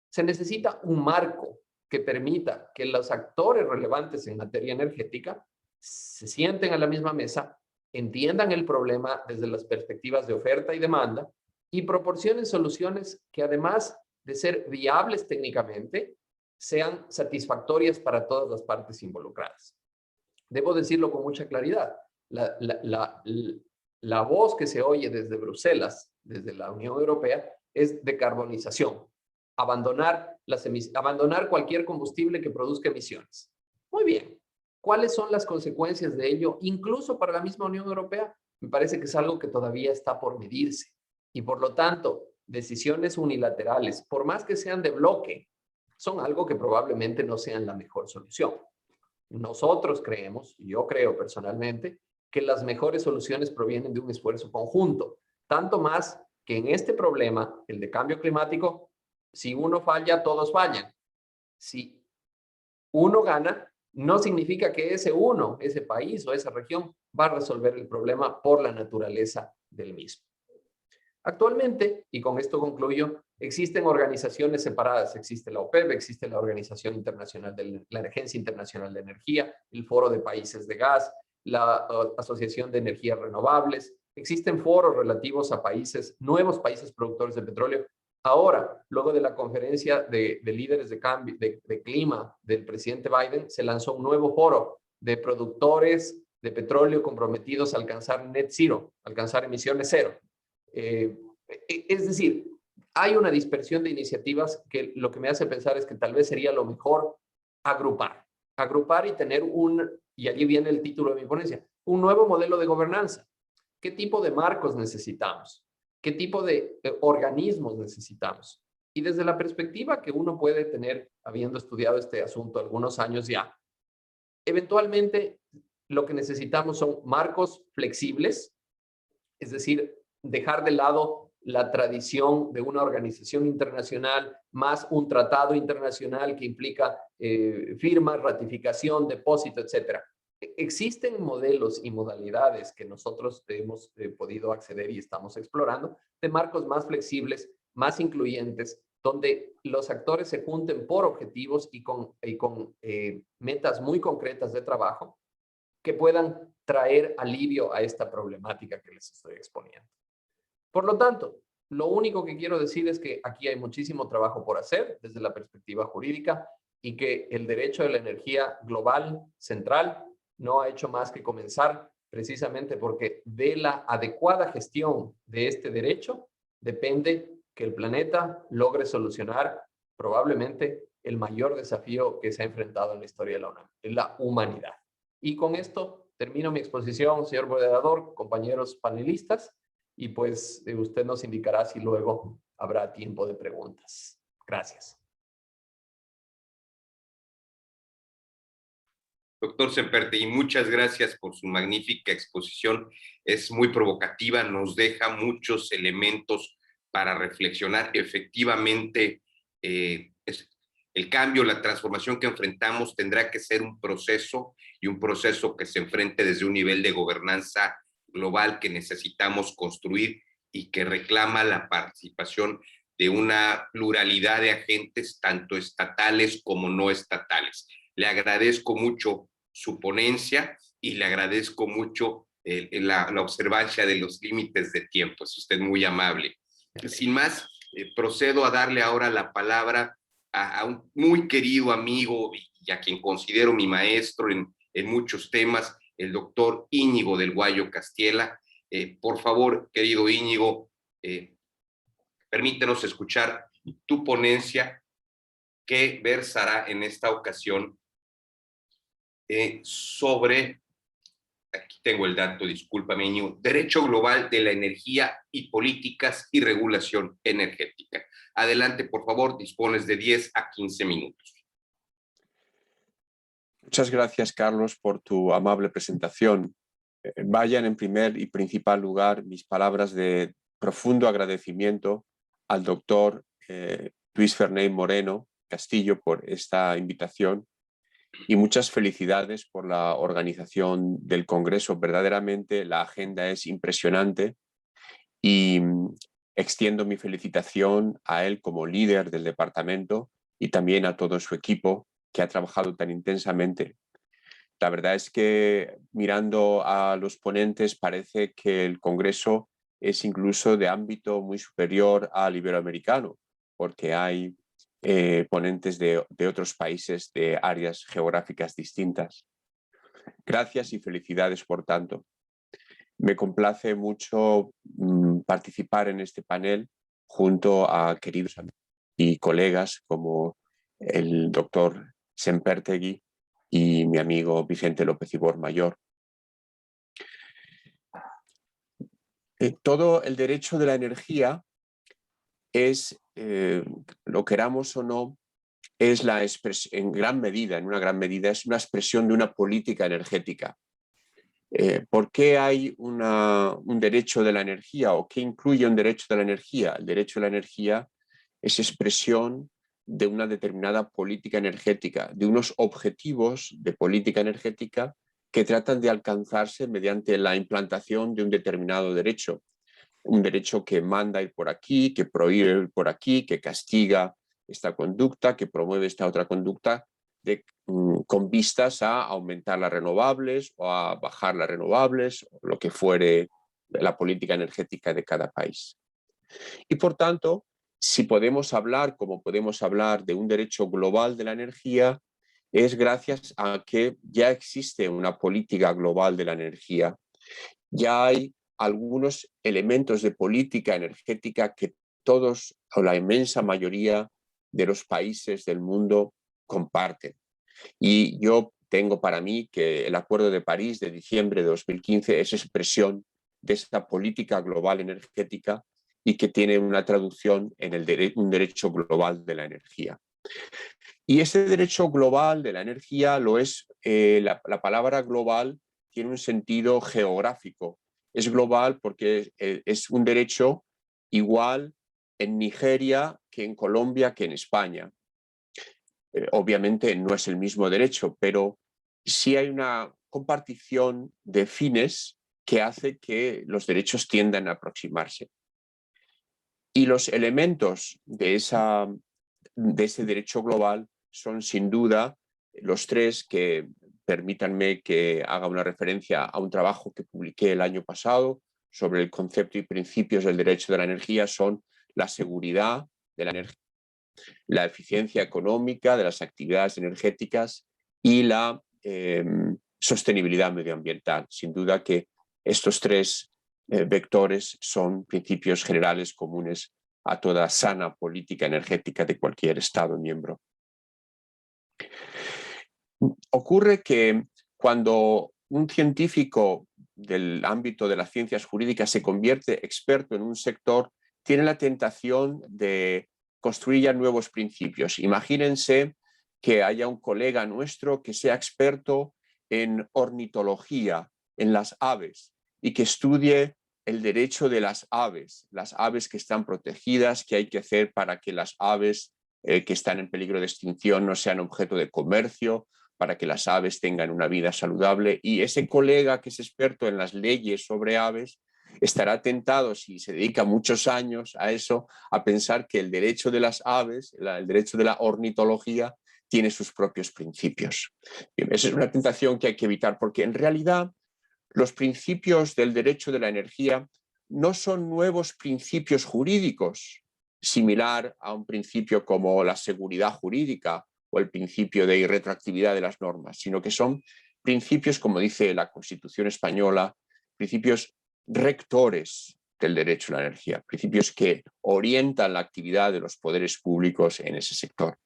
Se necesita un marco que permita que los actores relevantes en materia energética se sienten a la misma mesa, entiendan el problema desde las perspectivas de oferta y demanda y proporcionen soluciones que, además de ser viables técnicamente, sean satisfactorias para todas las partes involucradas. Debo decirlo con mucha claridad. La voz que se oye desde Bruselas, desde la Unión Europea, es decarbonización. Abandonar cualquier combustible que produzca emisiones. Muy bien. ¿Cuáles son las consecuencias de ello, incluso para la misma Unión Europea? Me parece que es algo que todavía está por medirse. Y por lo tanto, decisiones unilaterales, por más que sean de bloque, son algo que probablemente no sean la mejor solución. Nosotros creemos, y yo creo personalmente, que las mejores soluciones provienen de un esfuerzo conjunto. Tanto más que en este problema, el de cambio climático, si uno falla, todos fallan. Si uno gana, no significa que ese uno, ese país o esa región va a resolver el problema por la naturaleza del mismo. Actualmente, y con esto concluyo, existen organizaciones separadas. Existe la OPEP, existe la Organización Internacional de la Agencia Internacional de Energía, el Foro de Países de Gas, la Asociación de Energías Renovables. Existen foros relativos a nuevos países productores de petróleo. Ahora, luego de la conferencia de líderes de clima del presidente Biden, se lanzó un nuevo foro de productores de petróleo comprometidos a alcanzar net zero, alcanzar emisiones cero. Es decir, hay una dispersión de iniciativas que lo que me hace pensar es que tal vez sería lo mejor agrupar y tener y allí viene el título de mi ponencia, un nuevo modelo de gobernanza. ¿Qué tipo de marcos necesitamos? ¿Qué tipo de organismos necesitamos? Y desde la perspectiva que uno puede tener, habiendo estudiado este asunto algunos años ya, eventualmente lo que necesitamos son marcos flexibles, es decir, dejar de lado la tradición de una organización internacional más un tratado internacional que implica firma, ratificación, depósito, etc. Existen modelos y modalidades que nosotros hemos podido acceder y estamos explorando de marcos más flexibles, más incluyentes, donde los actores se junten por objetivos y con metas muy concretas de trabajo que puedan traer alivio a esta problemática que les estoy exponiendo. Por lo tanto, lo único que quiero decir es que aquí hay muchísimo trabajo por hacer desde la perspectiva jurídica y que el derecho de la energía global, central, no ha hecho más que comenzar precisamente porque de la adecuada gestión de este derecho depende que el planeta logre solucionar probablemente el mayor desafío que se ha enfrentado en la historia de la humanidad. Y con esto termino mi exposición, señor moderador, compañeros panelistas, y pues usted nos indicará si luego habrá tiempo de preguntas. Gracias. Doctor Sempertegui, muchas gracias por su magnífica exposición. Es muy provocativa, nos deja muchos elementos para reflexionar. Efectivamente, el cambio, la transformación que enfrentamos tendrá que ser un proceso y un proceso que se enfrente desde un nivel de gobernanza global que necesitamos construir y que reclama la participación de una pluralidad de agentes, tanto estatales como no estatales. Le agradezco mucho su ponencia y le agradezco mucho la observancia de los límites de tiempo. Es usted muy amable. Sin más, procedo a darle ahora la palabra a un muy querido amigo y a quien considero mi maestro en muchos temas, el doctor Íñigo del Guayo Castiela. Por favor, querido Íñigo, permítenos escuchar tu ponencia que versará en esta ocasión sobre, aquí tengo el dato, discúlpame, Íñigo, Derecho Global de la Energía y Políticas y Regulación Energética. Adelante, por favor, dispones de 10 a 15 minutos. Muchas gracias, Carlos, por tu amable presentación. Vayan en primer y principal lugar mis palabras de profundo agradecimiento al doctor Luis Ferney Moreno Castillo por esta invitación y muchas felicidades por la organización del Congreso. Verdaderamente la agenda es impresionante y extiendo mi felicitación a él como líder del departamento y también a todo su equipo que ha trabajado tan intensamente. La verdad es que mirando a los ponentes parece que el Congreso es incluso de ámbito muy superior al iberoamericano, porque hay ponentes de otros países de áreas geográficas distintas. Gracias y felicidades por tanto. Me complace mucho participar en este panel junto a queridos amigos y colegas como el doctor Sempertegui y mi amigo Vicente López Ibor Mayor. Todo el derecho de la energía es, lo queramos o no, es en una gran medida, es una expresión de una política energética. ¿Por qué hay un derecho de la energía o qué incluye un derecho de la energía? El derecho de la energía es expresión de una determinada política energética, de unos objetivos de política energética que tratan de alcanzarse mediante la implantación de un determinado derecho. Un derecho que manda ir por aquí, que prohíbe ir por aquí, que castiga esta conducta, que promueve esta otra conducta, con vistas a aumentar las renovables o a bajar las renovables, o lo que fuere la política energética de cada país. Y por tanto, si podemos hablar, como podemos hablar de un derecho global de la energía, es gracias a que ya existe una política global de la energía. Ya hay algunos elementos de política energética que todos o la inmensa mayoría de los países del mundo comparten. Y yo tengo para mí que el Acuerdo de París de diciembre de 2015 es expresión de esta política global energética y que tiene una traducción en un derecho global de la energía. Y ese derecho global de la energía lo es, la palabra global tiene un sentido geográfico. Es global porque es un derecho igual en Nigeria que en Colombia que en España. Obviamente no es el mismo derecho, pero sí hay una compartición de fines que hace que los derechos tiendan a aproximarse. Y los elementos de ese derecho global son sin duda los tres que, permítanme que haga una referencia a un trabajo que publiqué el año pasado sobre el concepto y principios del derecho de la energía, son la seguridad de la energía, la eficiencia económica de las actividades energéticas y la sostenibilidad medioambiental. Sin duda que estos tres vectores son principios generales comunes a toda sana política energética de cualquier Estado miembro. Ocurre que cuando un científico del ámbito de las ciencias jurídicas se convierte experto en un sector, tiene la tentación de construir ya nuevos principios. Imagínense que haya un colega nuestro que sea experto en ornitología, en las aves, y que estudie el derecho de las aves que están protegidas, qué hay que hacer para que las aves que están en peligro de extinción no sean objeto de comercio, para que las aves tengan una vida saludable. Y ese colega que es experto en las leyes sobre aves estará tentado, si se dedica muchos años a eso, a pensar que el derecho de las aves, el derecho de la ornitología, tiene sus propios principios. Esa es una tentación que hay que evitar, porque en realidad los principios del derecho de la energía no son nuevos principios jurídicos, similar a un principio como la seguridad jurídica o el principio de irretroactividad de las normas, sino que son principios, como dice la Constitución española, principios rectores del derecho a la energía, principios que orientan la actividad de los poderes públicos en ese sector.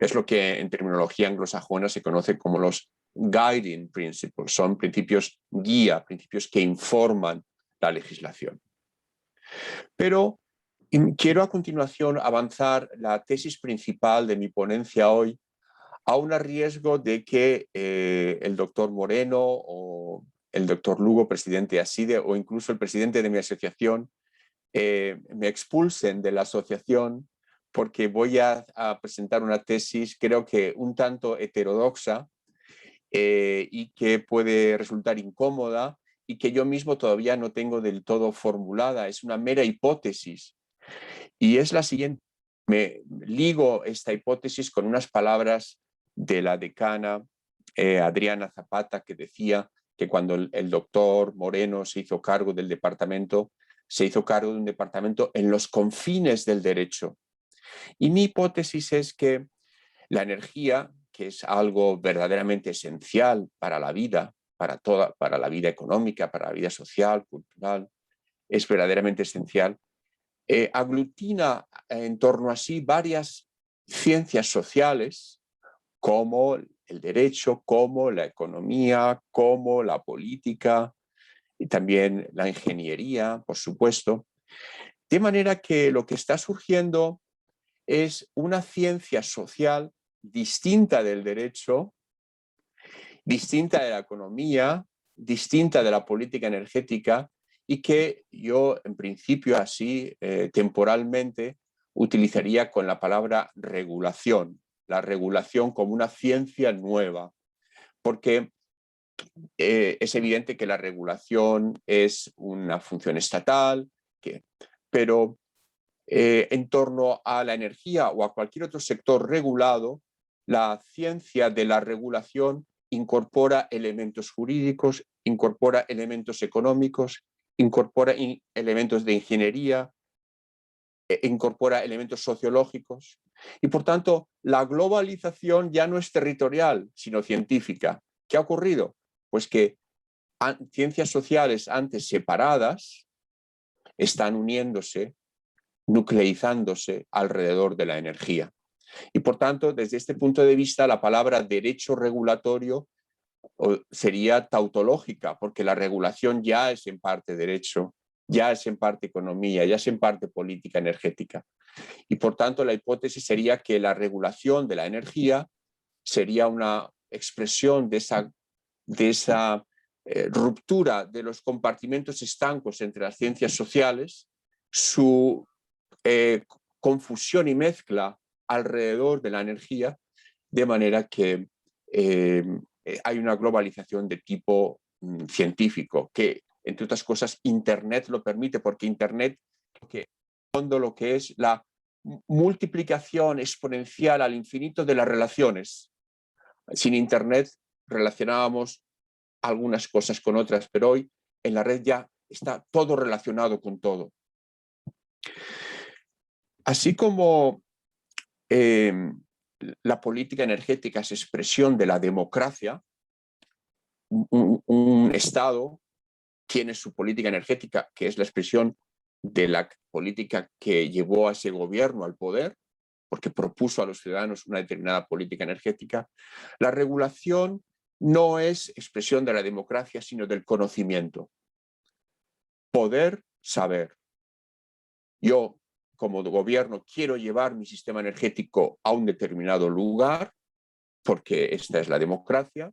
Es lo que en terminología anglosajona se conoce como los guiding principles, son principios guía, principios que informan la legislación. Pero quiero a continuación avanzar la tesis principal de mi ponencia hoy, aún a riesgo de que el doctor Moreno o el doctor Lugo, presidente de ASIDE, o incluso el presidente de mi asociación, me expulsen de la asociación porque voy a presentar una tesis, creo que un tanto heterodoxa, y que puede resultar incómoda y que yo mismo todavía no tengo del todo formulada. Es una mera hipótesis. Y es la siguiente. Me ligo esta hipótesis con unas palabras de la decana Adriana Zapata, que decía que cuando el doctor Moreno se hizo cargo del departamento, se hizo cargo de un departamento en los confines del derecho. Y mi hipótesis es que la energía, que es algo verdaderamente esencial para la vida, para la vida económica, para la vida social, cultural, es verdaderamente esencial, aglutina en torno a sí varias ciencias sociales, como el derecho, como la economía, como la política y también la ingeniería, por supuesto. De manera que lo que está surgiendo es una ciencia social distinta del derecho, distinta de la economía, distinta de la política energética, y que yo, en principio, así temporalmente, utilizaría con la palabra regulación, la regulación como una ciencia nueva, porque es evidente que la regulación es una función estatal, pero en torno a la energía o a cualquier otro sector regulado, la ciencia de la regulación incorpora elementos jurídicos, incorpora elementos económicos, incorpora elementos de ingeniería, incorpora elementos sociológicos. Y por tanto, la globalización ya no es territorial, sino científica. ¿Qué ha ocurrido? Pues que ciencias sociales antes separadas están uniéndose, nucleizándose alrededor de la energía. Y por tanto, desde este punto de vista, la palabra derecho regulatorio sería tautológica, porque la regulación ya es en parte derecho, ya es en parte economía, ya es en parte política energética. Y por tanto, la hipótesis sería que la regulación de la energía sería una expresión de esa ruptura de los compartimentos estancos entre las ciencias sociales, su confusión y mezcla alrededor de la energía, de manera que hay una globalización de tipo científico, que entre otras cosas Internet lo permite, porque Internet lo que es la multiplicación exponencial al infinito de las relaciones. Sin Internet relacionábamos algunas cosas con otras, pero hoy en la red ya está todo relacionado con todo. Así como la política energética es expresión de la democracia, un Estado tiene su política energética, que es la expresión de la política que llevó a ese gobierno al poder, porque propuso a los ciudadanos una determinada política energética. La regulación no es expresión de la democracia, sino del conocimiento. Poder saber. Yo, como gobierno, quiero llevar mi sistema energético a un determinado lugar, porque esta es la democracia,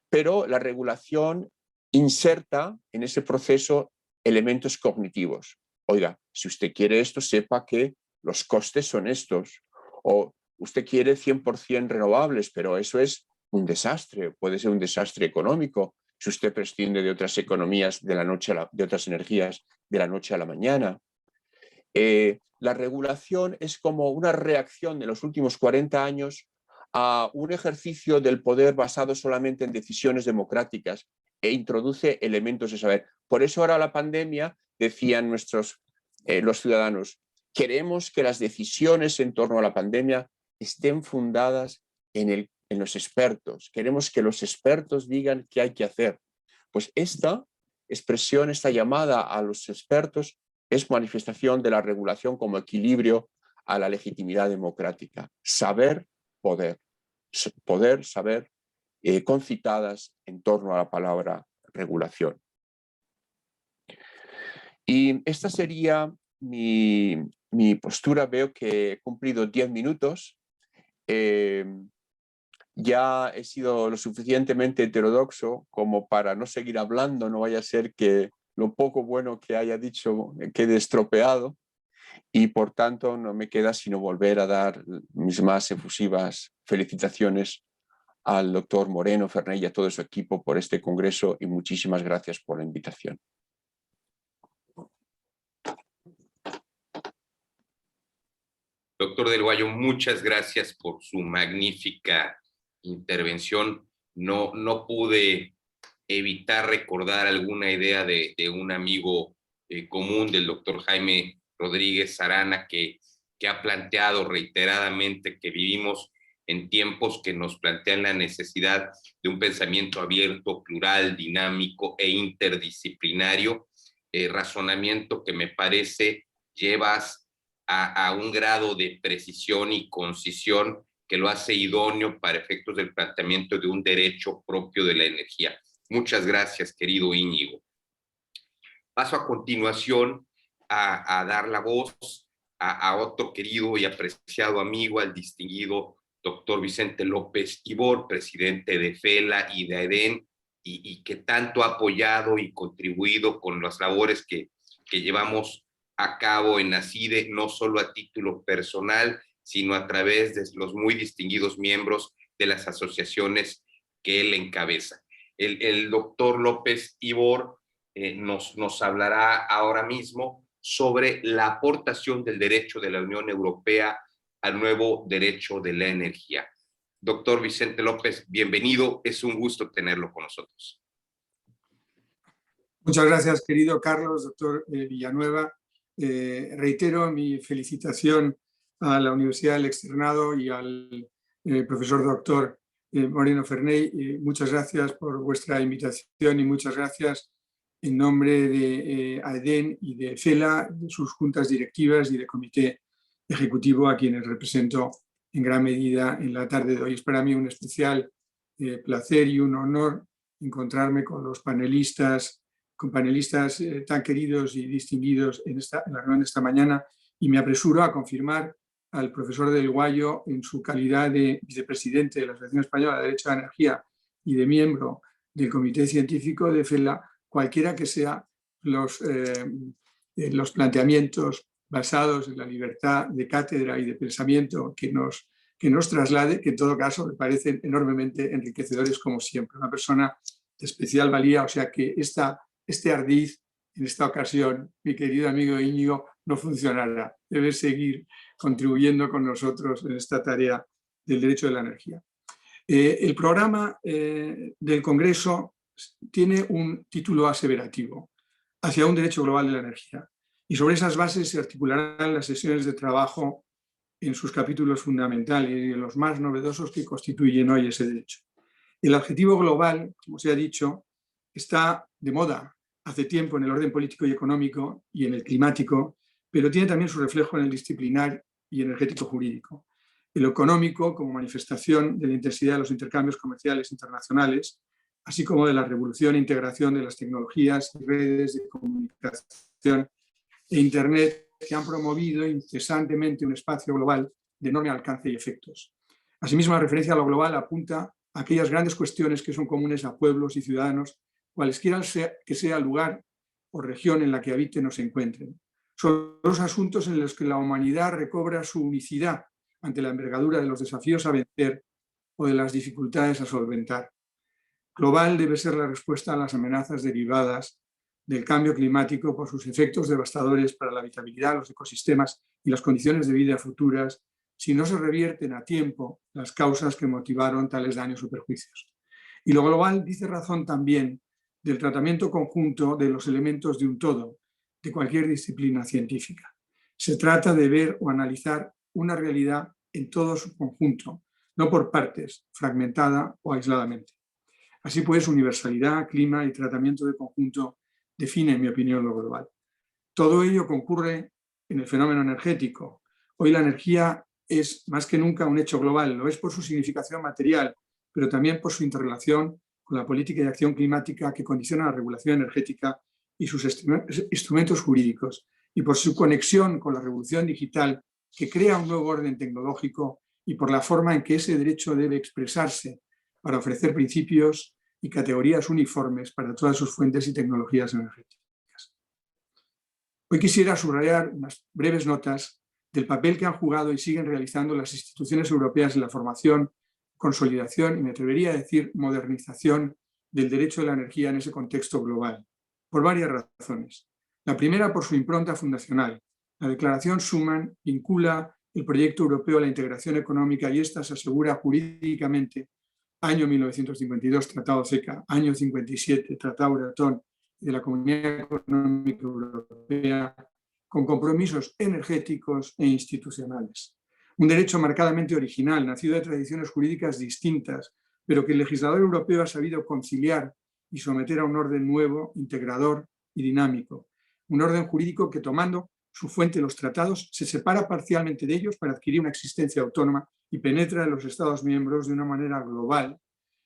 pero la regulación inserta en ese proceso elementos cognitivos. Oiga, si usted quiere esto, sepa que los costes son estos. O usted quiere 100% renovables, pero eso es un desastre, puede ser un desastre económico si usted prescinde de otras economías de otras energías de la noche a la mañana. La regulación es como una reacción de los últimos 40 años a un ejercicio del poder basado solamente en decisiones democráticas e introduce elementos de saber. Por eso ahora la pandemia, decían los ciudadanos, queremos que las decisiones en torno a la pandemia estén fundadas en los expertos. Queremos que los expertos digan qué hay que hacer. Pues esta expresión, esta llamada a los expertos es manifestación de la regulación como equilibrio a la legitimidad democrática. Saber, poder. Poder, saber, concitadas en torno a la palabra regulación. Y esta sería mi postura. Veo que he cumplido 10 minutos. ya he sido lo suficientemente heterodoxo como para no seguir hablando, no vaya a ser que lo poco bueno que haya dicho quede estropeado, y por tanto no me queda sino volver a dar mis más efusivas felicitaciones al doctor Moreno Ferney y a todo su equipo por este congreso, y muchísimas gracias por la invitación. Doctor del Guayo, muchas gracias por su magnífica intervención. No pude evitar recordar alguna idea de un amigo común del doctor Jaime Rodríguez Arana, que ha planteado reiteradamente que vivimos en tiempos que nos plantean la necesidad de un pensamiento abierto, plural, dinámico e interdisciplinario, razonamiento que me parece llevas a un grado de precisión y concisión que lo hace idóneo para efectos del planteamiento de un derecho propio de la energía. Muchas gracias, querido Íñigo. Paso a continuación a dar la voz a otro querido y apreciado amigo, al distinguido doctor Vicente López Ibor, presidente de FELA y de AEDEN, y que tanto ha apoyado y contribuido con las labores que llevamos a cabo en ACIDE, no solo a título personal, sino a través de los muy distinguidos miembros de las asociaciones que él encabeza. El doctor López Ibor nos hablará ahora mismo sobre la aportación del derecho de la Unión Europea al nuevo derecho de la energía. Doctor Vicente López, bienvenido, es un gusto tenerlo con nosotros. Muchas gracias, querido Carlos, doctor Villanueva. Reitero mi felicitación a la Universidad del Externado y al profesor doctor Moreno Ferney. Muchas gracias por vuestra invitación y muchas gracias en nombre de AEDEN y de FELA, de sus juntas directivas y de comité ejecutivo, a quienes represento en gran medida en la tarde de hoy. Es para mí un especial placer y un honor encontrarme con los panelistas, tan queridos y distinguidos en la reunión de esta mañana, y me apresuro a confirmar al profesor del Guayo, en su calidad de vicepresidente de la Asociación Española de Derecho a la Energía y de miembro del Comité Científico de FELA, cualquiera que sean los planteamientos basados en la libertad de cátedra y de pensamiento que nos traslade, que en todo caso me parecen enormemente enriquecedores como siempre. Una persona de especial valía, o sea que este ardiz en esta ocasión, mi querido amigo Íñigo, no funcionará. Debe seguir contribuyendo con nosotros en esta tarea del derecho de la energía. El programa del Congreso tiene un título aseverativo: hacia un derecho global de la energía. Y sobre esas bases se articularán las sesiones de trabajo en sus capítulos fundamentales y en los más novedosos que constituyen hoy ese derecho. El adjetivo global, como se ha dicho, está de moda hace tiempo en el orden político y económico y en el climático, pero tiene también su reflejo en el disciplinar y energético jurídico. El económico como manifestación de la intensidad de los intercambios comerciales internacionales, así como de la revolución e integración de las tecnologías y redes de comunicación e Internet, que han promovido incesantemente un espacio global de enorme alcance y efectos. Asimismo, la referencia a lo global apunta a aquellas grandes cuestiones que son comunes a pueblos y ciudadanos, cualesquiera que sea el lugar o región en la que habiten o se encuentren. Son los asuntos en los que la humanidad recobra su unicidad ante la envergadura de los desafíos a vencer o de las dificultades a solventar. Global debe ser la respuesta a las amenazas derivadas del cambio climático por sus efectos devastadores para la habitabilidad, los ecosistemas y las condiciones de vida futuras, si no se revierten a tiempo las causas que motivaron tales daños o perjuicios. Y lo global dice razón también del tratamiento conjunto de los elementos de un todo, de cualquier disciplina científica. Se trata de ver o analizar una realidad en todo su conjunto, no por partes, fragmentada o aisladamente. Así pues, universalidad, clima y tratamiento de conjunto define, en mi opinión, lo global. Todo ello concurre en el fenómeno energético. Hoy la energía es más que nunca un hecho global, lo es por su significación material, pero también por su interrelación con la política y acción climática que condiciona la regulación energética y sus instrumentos jurídicos, y por su conexión con la revolución digital que crea un nuevo orden tecnológico y por la forma en que ese derecho debe expresarse para ofrecer principios y categorías uniformes para todas sus fuentes y tecnologías energéticas. Hoy quisiera subrayar unas breves notas del papel que han jugado y siguen realizando las instituciones europeas en la formación, consolidación y, me atrevería a decir, modernización del derecho de la energía en ese contexto global, por varias razones. La primera, por su impronta fundacional. La Declaración Schuman vincula el proyecto europeo a la integración económica y esta se asegura jurídicamente, año 1952, Tratado CECA, año 57, Tratado Euratom de la Comunidad Económica Europea, con compromisos energéticos e institucionales. Un derecho marcadamente original, nacido de tradiciones jurídicas distintas, pero que el legislador europeo ha sabido conciliar y someter a un orden nuevo, integrador y dinámico. Un orden jurídico que, tomando su fuente los tratados, se separa parcialmente de ellos para adquirir una existencia autónoma y penetra en los Estados miembros de una manera global,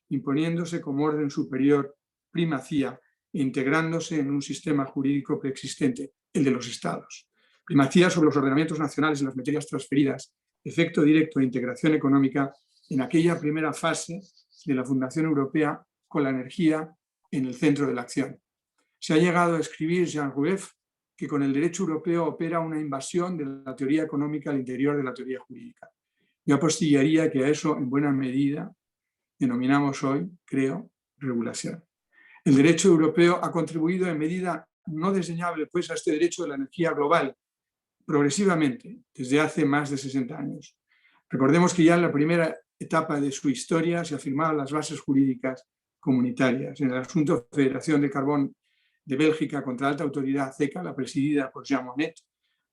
imponiéndose como orden superior, primacía, e integrándose en un sistema jurídico preexistente, el de los Estados. Primacía sobre los ordenamientos nacionales en las materias transferidas, efecto directo de integración económica en aquella primera fase de la Fundación Europea con la energía en el centro de la acción. Se ha llegado a escribir Jean Rueff que con el derecho europeo opera una invasión de la teoría económica al interior de la teoría jurídica. Yo apostillaría que a eso, en buena medida, denominamos hoy, creo, regulación. El derecho europeo ha contribuido en medida no desdeñable pues, a este derecho de la energía global, progresivamente, desde hace más de 60 años. Recordemos que ya en la primera etapa de su historia se afirmaban las bases jurídicas comunitarias. En el asunto Federación de Carbón de Bélgica contra la alta autoridad CECA, la presidida por Jean Monnet,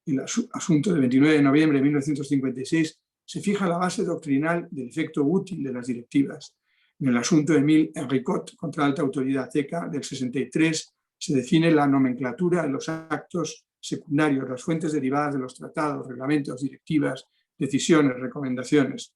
el asunto del 29 de noviembre de 1956, se fija la base doctrinal del efecto útil de las directivas. En el asunto de Emile Henriquot contra la alta autoridad CECA del 63 se define la nomenclatura de los actos secundarios, las fuentes derivadas de los tratados, reglamentos, directivas, decisiones, recomendaciones.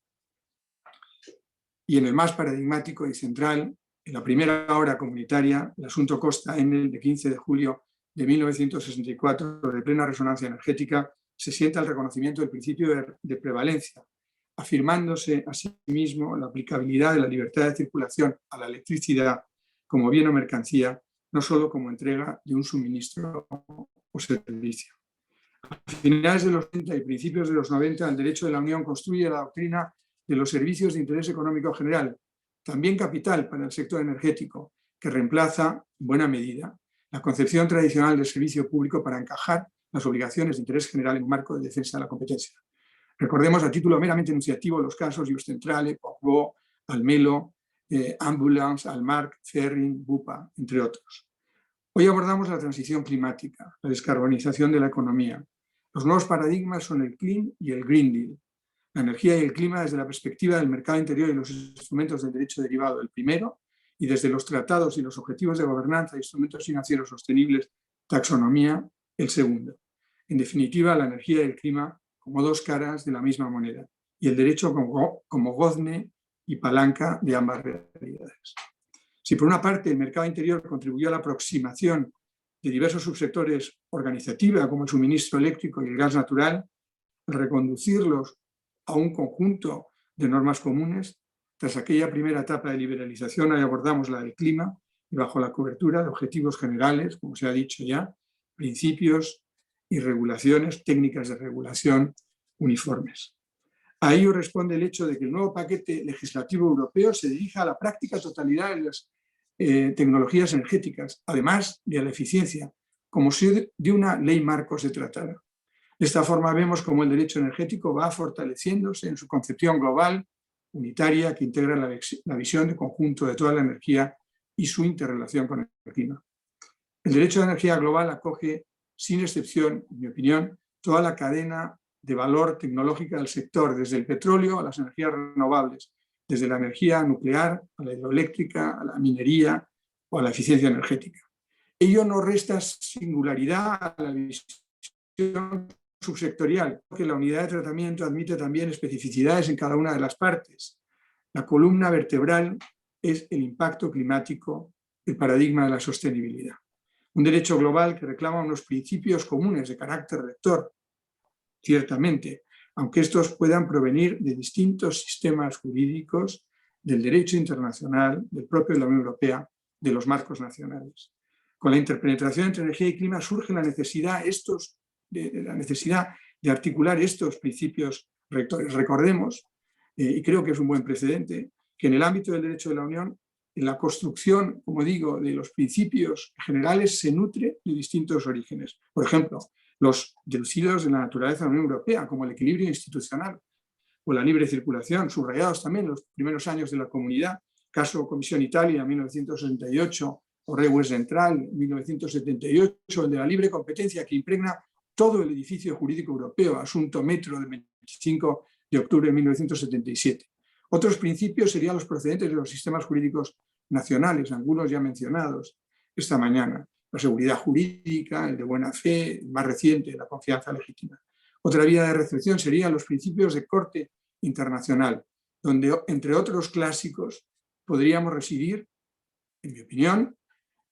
Y en el más paradigmático y central, en la primera hora comunitaria, el asunto Costa Enel de 15 de julio de 1964 de plena resonancia energética, se sienta el reconocimiento del principio de prevalencia, afirmándose asimismo la aplicabilidad de la libertad de circulación a la electricidad como bien o mercancía, no solo como entrega de un suministro o servicio. A finales de los 80 y principios de los 90, el derecho de la Unión construye la doctrina de los servicios de interés económico general, también capital para el sector energético, que reemplaza, en buena medida, la concepción tradicional del servicio público para encajar las obligaciones de interés general en un marco de defensa de la competencia. Recordemos a título meramente enunciativo los casos Ius Centrale, Pogbo, Almelo, Ambulance, Almarc, Ferring, Bupa, entre otros. Hoy abordamos la transición climática, la descarbonización de la economía. Los nuevos paradigmas son el Clean y el Green Deal. La energía y el clima desde la perspectiva del mercado interior y los instrumentos del derecho derivado, el primero, y desde los tratados y los objetivos de gobernanza e instrumentos financieros sostenibles, taxonomía, el segundo. En definitiva, la energía y el clima como dos caras de la misma moneda, y el derecho como gozne y palanca de ambas realidades. Si por una parte el mercado interior contribuyó a la aproximación de diversos subsectores organizativa, como el suministro eléctrico y el gas natural, al reconducirlos a un conjunto de normas comunes, tras aquella primera etapa de liberalización, ahí abordamos la del clima, y bajo la cobertura de objetivos generales, como se ha dicho ya, principios y regulaciones, técnicas de regulación uniformes. A ello responde el hecho de que el nuevo paquete legislativo europeo se dirija a la práctica totalidad de las tecnologías energéticas, además de a la eficiencia, como si de una ley marco se tratara. De esta forma vemos cómo el derecho energético va fortaleciéndose en su concepción global, unitaria, que integra la visión de conjunto de toda la energía y su interrelación con el clima. El derecho de energía global acoge, sin excepción, en mi opinión, toda la cadena de valor tecnológica del sector, desde el petróleo a las energías renovables, desde la energía nuclear a la hidroeléctrica, a la minería o a la eficiencia energética. Ello no resta singularidad a la visión subsectorial, porque la unidad de tratamiento admite también especificidades en cada una de las partes. La columna vertebral es el impacto climático, el paradigma de la sostenibilidad. Un derecho global que reclama unos principios comunes de carácter rector, ciertamente, aunque estos puedan provenir de distintos sistemas jurídicos, del derecho internacional, del propio de la Unión Europea, de los marcos nacionales. Con la interpenetración entre energía y clima surge la necesidad de articular estos principios rectores. Recordemos, y creo que es un buen precedente, que en el ámbito del derecho de la Unión, en la construcción, como digo, de los principios generales se nutre de distintos orígenes. Por ejemplo, los deducidos de la naturaleza de la Unión Europea, como el equilibrio institucional o la libre circulación, subrayados también en los primeros años de la Comunidad, caso Comisión Italia, 1968, o Regue Central, 1978, el de la libre competencia que impregna todo el edificio jurídico europeo, asunto Metro del 25 de octubre de 1977. Otros principios serían los procedentes de los sistemas jurídicos nacionales, algunos ya mencionados esta mañana. La seguridad jurídica, el de buena fe, el más reciente, la confianza legítima. Otra vía de reflexión serían los principios de corte internacional, donde, entre otros clásicos, podríamos residir, en mi opinión,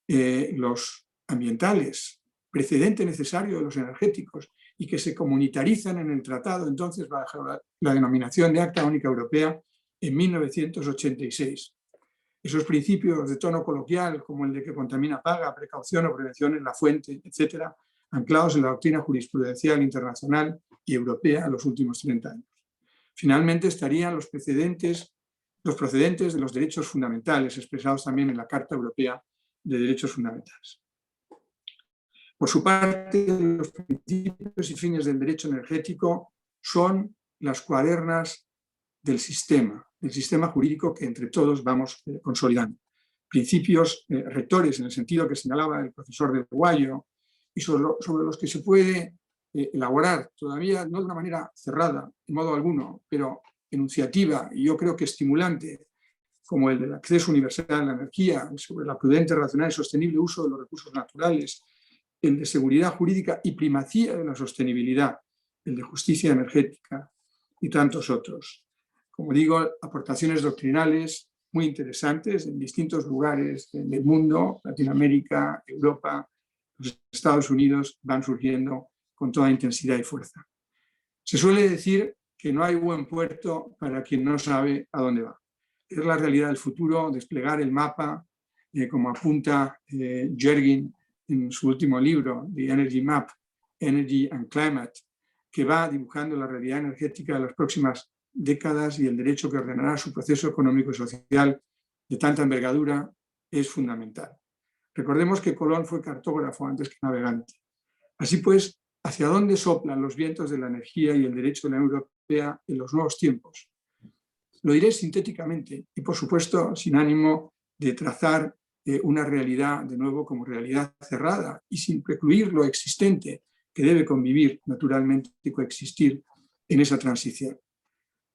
los ambientales, precedente necesario de los energéticos, y que se comunitarizan en el tratado, entonces bajo la denominación de Acta Única Europea en 1986. Esos principios de tono coloquial, como el de que contamina paga, precaución o prevención en la fuente, etcétera, anclados en la doctrina jurisprudencial internacional y europea en los últimos 30 años. Finalmente estarían los procedentes de los derechos fundamentales, expresados también en la Carta Europea de Derechos Fundamentales. Por su parte, los principios y fines del derecho energético son las cuadernas del sistema jurídico que entre todos vamos consolidando. Principios rectores en el sentido que señalaba el profesor de Guayo y sobre los que se puede elaborar todavía no de una manera cerrada, en modo alguno, pero enunciativa y yo creo que estimulante, como el del acceso universal a la energía, sobre la prudente, racional y sostenible uso de los recursos naturales, el de seguridad jurídica y primacía de la sostenibilidad, el de justicia energética y tantos otros. Como digo, aportaciones doctrinales muy interesantes en distintos lugares del mundo, Latinoamérica, Europa, los Estados Unidos, van surgiendo con toda intensidad y fuerza. Se suele decir que no hay buen puerto para quien no sabe a dónde va. Es la realidad del futuro, desplegar el mapa, como apunta Jergin en su último libro, The Energy Map, Energy and Climate, que va dibujando la realidad energética de las próximas décadas y el derecho que ordenará su proceso económico y social de tanta envergadura es fundamental. Recordemos que Colón fue cartógrafo antes que navegante. Así pues, ¿hacia dónde soplan los vientos de la energía y el derecho de la Unión Europea en los nuevos tiempos? Lo diré sintéticamente y, por supuesto, sin ánimo de trazar una realidad, de nuevo, como realidad cerrada y sin precluir lo existente que debe convivir naturalmente y coexistir en esa transición.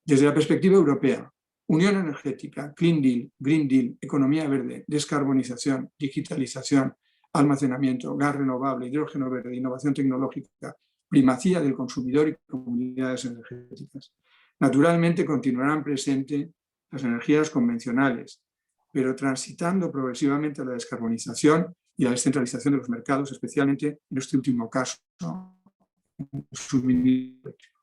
Desde la perspectiva europea, unión energética, Clean Deal, Green Deal, economía verde, descarbonización, digitalización, almacenamiento, gas renovable, hidrógeno verde, innovación tecnológica, primacía del consumidor y comunidades energéticas. Naturalmente continuarán presentes las energías convencionales, pero transitando progresivamente a la descarbonización y a la descentralización de los mercados, especialmente en este último caso, el suministro eléctrico.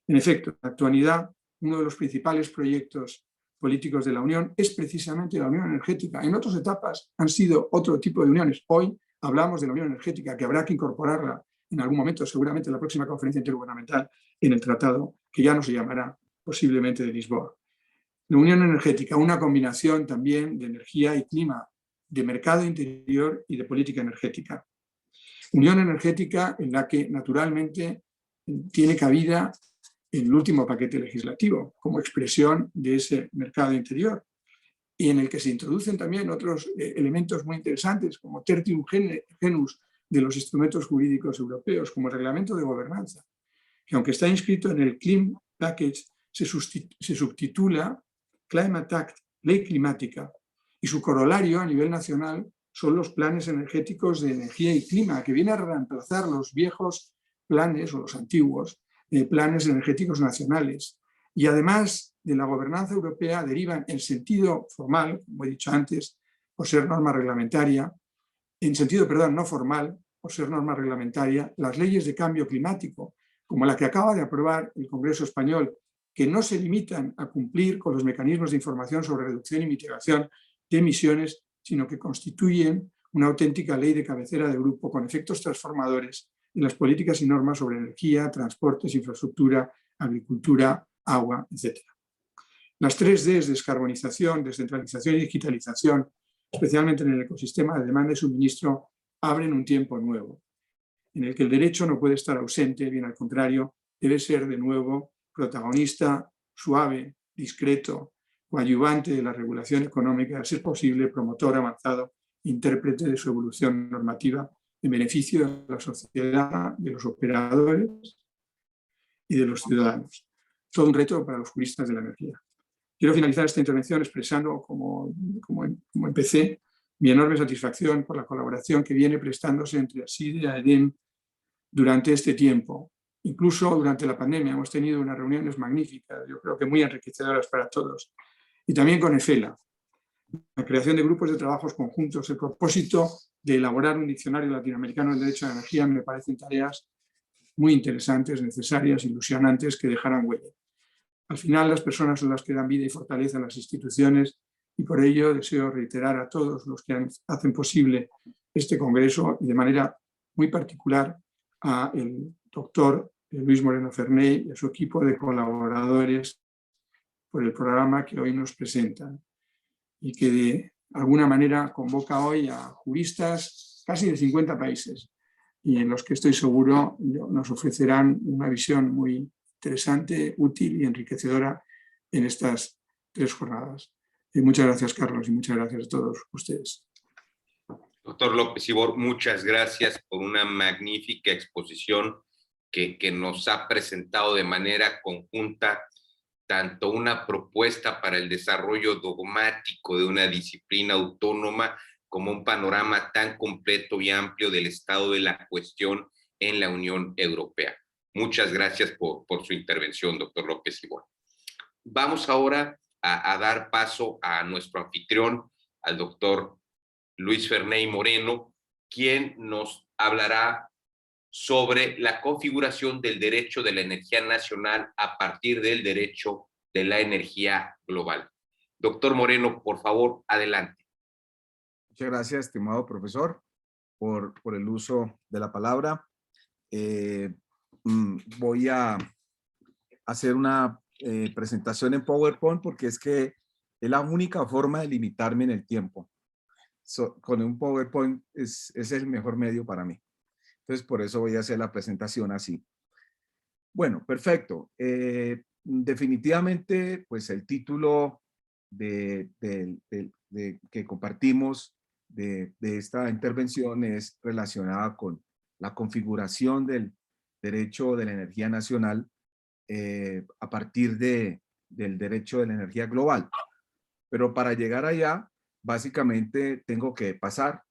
En efecto, en la actualidad, uno de los principales proyectos políticos de la Unión es precisamente la Unión Energética. En otras etapas han sido otro tipo de uniones. Hoy hablamos de la Unión Energética, que habrá que incorporarla en algún momento, seguramente en la próxima conferencia intergubernamental, en el tratado, que ya no se llamará posiblemente de Lisboa. La Unión Energética, una combinación también de energía y clima, de mercado interior y de política energética. Unión energética en la que naturalmente tiene cabida el último paquete legislativo como expresión de ese mercado interior y en el que se introducen también otros elementos muy interesantes como tertium genus de los instrumentos jurídicos europeos, como el reglamento de gobernanza, que aunque está inscrito en el Clean Package, se subtitula Climate Act, Ley Climática, y su corolario a nivel nacional son los planes energéticos de energía y clima, que vienen a reemplazar los viejos planes o los antiguos planes energéticos nacionales. Y además de la gobernanza europea derivan en sentido formal, como he dicho antes, por ser norma reglamentaria, en sentido, no formal, por ser norma reglamentaria, las leyes de cambio climático, como la que acaba de aprobar el Congreso español, que no se limitan a cumplir con los mecanismos de información sobre reducción y mitigación de emisiones, sino que constituyen una auténtica ley de cabecera de grupo con efectos transformadores en las políticas y normas sobre energía, transportes, infraestructura, agricultura, agua, etc. Las 3 Ds, descarbonización, descentralización y digitalización, especialmente en el ecosistema de demanda y suministro, abren un tiempo nuevo, en el que el derecho no puede estar ausente, bien al contrario, debe ser de nuevo protagonista, suave, discreto, coadyuvante de la regulación económica, a ser posible, promotor avanzado, intérprete de su evolución normativa en beneficio de la sociedad, de los operadores y de los ciudadanos. Todo un reto para los juristas de la energía. Quiero finalizar esta intervención expresando, como empecé, mi enorme satisfacción por la colaboración que viene prestándose entre ASIDE y AEDEN durante este tiempo. Incluso durante la pandemia hemos tenido unas reuniones magníficas, yo creo que muy enriquecedoras para todos. Y también con EFELA, la creación de grupos de trabajos conjuntos. El propósito de elaborar un diccionario latinoamericano del derecho a la energía me parecen tareas muy interesantes, necesarias, ilusionantes, que dejarán huella. Al final, las personas son las que dan vida y fortaleza a las instituciones, y por ello deseo reiterar a todos los que hacen posible este congreso, y de manera muy particular al doctor Luis Moreno Ferney y a su equipo de colaboradores por el programa que hoy nos presentan, y que de alguna manera convoca hoy a juristas casi de 50 países, y en los que estoy seguro nos ofrecerán una visión muy interesante, útil y enriquecedora en estas 3 jornadas. Y muchas gracias, Carlos, y muchas gracias a todos ustedes. Doctor López Ibor, muchas gracias por una magnífica exposición que nos ha presentado de manera conjunta tanto una propuesta para el desarrollo dogmático de una disciplina autónoma como un panorama tan completo y amplio del estado de la cuestión en la Unión Europea. Muchas gracias por su intervención, doctor López Ibor. Vamos ahora a dar paso a nuestro anfitrión, al doctor Luis Ferney Moreno, quien nos hablará sobre la configuración del derecho de la energía nacional a partir del derecho de la energía global. Doctor Moreno, por favor, adelante. Muchas gracias, estimado profesor, por el uso de la palabra. Voy a hacer una presentación en PowerPoint porque es que es la única forma de limitarme en el tiempo. Con un PowerPoint es el mejor medio para mí. Entonces, por eso voy a hacer la presentación así. Bueno, perfecto. Definitivamente, pues el título que compartimos de esta intervención es relacionada con la configuración del derecho de la energía nacional a partir del derecho de la energía global. Pero para llegar allá, básicamente tengo que pasar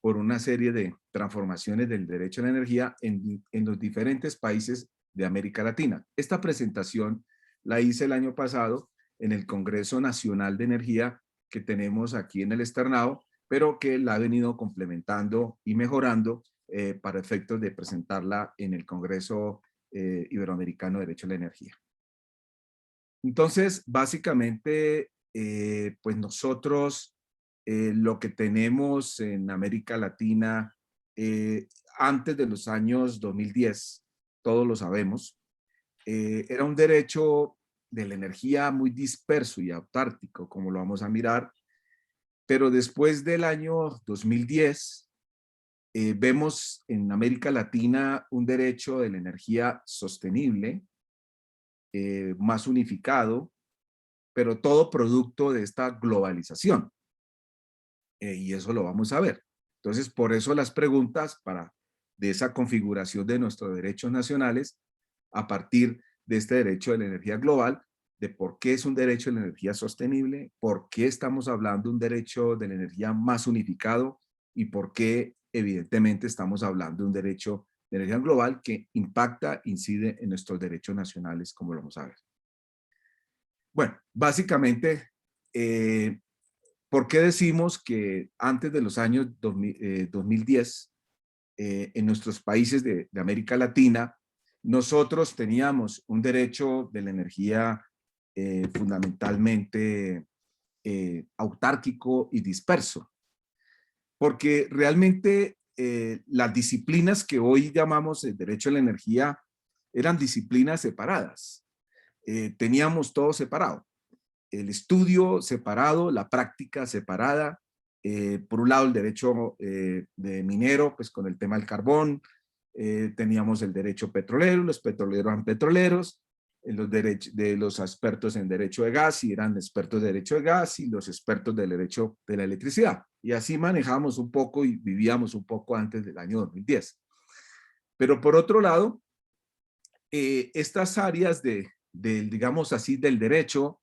por una serie de transformaciones del derecho a la energía en los diferentes países de América Latina. Esta presentación la hice el año pasado en el Congreso Nacional de Energía que tenemos aquí en el Externado, pero que la he venido complementando y mejorando para efectos de presentarla en el Congreso Iberoamericano de Derecho a la Energía. Entonces, básicamente, pues nosotros lo que tenemos en América Latina antes de los años 2010, todos lo sabemos, era un derecho de la energía muy disperso y autárquico, como lo vamos a mirar, pero después del año 2010 vemos en América Latina un derecho de la energía sostenible, más unificado, pero todo producto de esta globalización. Y eso lo vamos a ver. Entonces, por eso las preguntas de esa configuración de nuestros derechos nacionales a partir de este derecho de la energía global, de por qué es un derecho de la energía sostenible, por qué estamos hablando de un derecho de la energía más unificado y por qué evidentemente estamos hablando de un derecho de energía global que impacta, incide en nuestros derechos nacionales, como lo vamos a ver. Bueno, básicamente, ¿por qué decimos que antes de los años 2010, en nuestros países de América Latina, nosotros teníamos un derecho de la energía fundamentalmente autárquico y disperso, porque realmente las disciplinas que hoy llamamos el derecho a la energía eran disciplinas separadas. Teníamos todo separado. El estudio separado, la práctica separada. Por un lado el derecho de minero, pues con el tema del carbón. Teníamos el derecho petrolero, los petroleros eran petroleros, los expertos en derecho de gas y eran expertos de derecho de gas y los expertos del derecho de la electricidad. Y así manejamos un poco y vivíamos un poco antes del año 2010. Pero por otro lado, estas áreas digamos así, del derecho,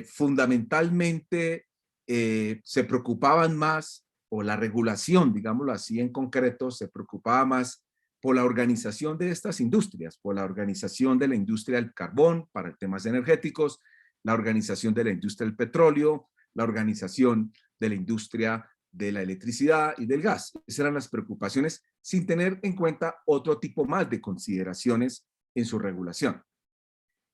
fundamentalmente se preocupaban más, o la regulación, digámoslo así en concreto, se preocupaba más por la organización de estas industrias, por la organización de la industria del carbón para temas energéticos, la organización de la industria del petróleo, la organización de la industria de la electricidad y del gas. Esas eran las preocupaciones, sin tener en cuenta otro tipo más de consideraciones en su regulación.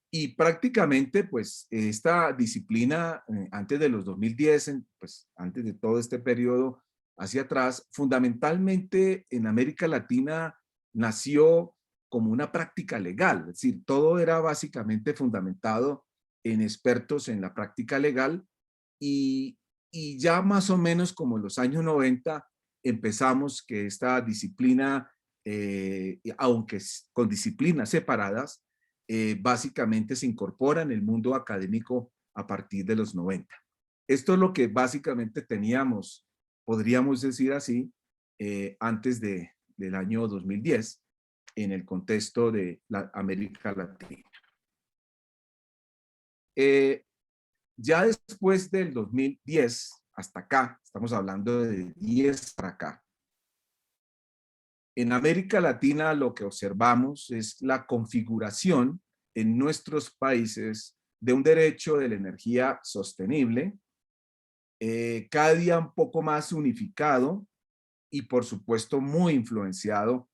Y prácticamente, pues, esta disciplina, antes de los 2010, pues, antes de todo este periodo hacia atrás, fundamentalmente en América Latina nació como una práctica legal. Es decir, todo era básicamente fundamentado en expertos en la práctica legal y ya más o menos como en los años 90 empezamos que esta disciplina, aunque con disciplinas separadas, básicamente se incorpora en el mundo académico a partir de los 90. Esto es lo que básicamente teníamos, podríamos decir así, antes del año 2010, en el contexto de la América Latina. Ya después del 2010 hasta acá, estamos hablando de 10 para acá, en América Latina lo que observamos es la configuración en nuestros países de un derecho de la energía sostenible, cada día un poco más unificado y por supuesto muy influenciado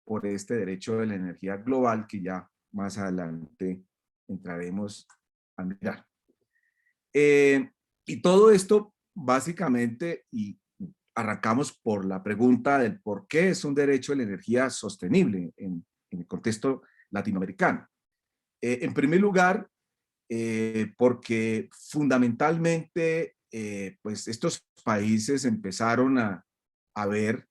por este derecho de la energía global que ya más adelante entraremos a mirar. Y todo esto básicamente, y arrancamos por la pregunta del por qué es un derecho de la energía sostenible en el contexto latinoamericano. En primer lugar, porque fundamentalmente pues estos países empezaron a ver,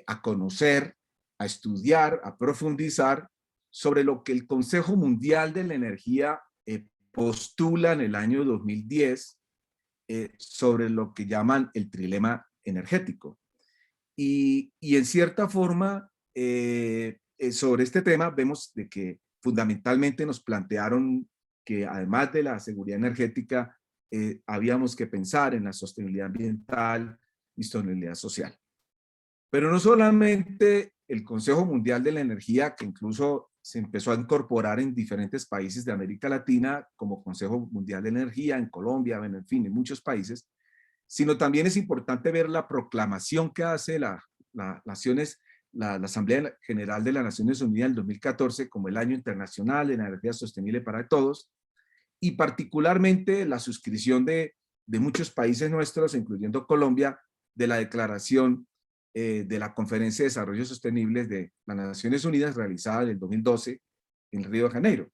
a conocer, a estudiar, a profundizar sobre lo que el Consejo Mundial de la Energía postula en el año 2010 sobre lo que llaman el trilema energético. Y en cierta forma, sobre este tema vemos de que fundamentalmente nos plantearon que además de la seguridad energética, habíamos que pensar en la sostenibilidad ambiental y sostenibilidad social. Pero no solamente el Consejo Mundial de la Energía, que incluso se empezó a incorporar en diferentes países de América Latina como Consejo Mundial de Energía, en Colombia, en fin, en muchos países, sino también es importante ver la proclamación que hace la Asamblea General de las Naciones Unidas en 2014 como el Año Internacional de la Energía Sostenible para Todos, y particularmente la suscripción de muchos países nuestros, incluyendo Colombia, de la declaración de la Conferencia de Desarrollo Sostenible de las Naciones Unidas realizada en el 2012 en Río de Janeiro.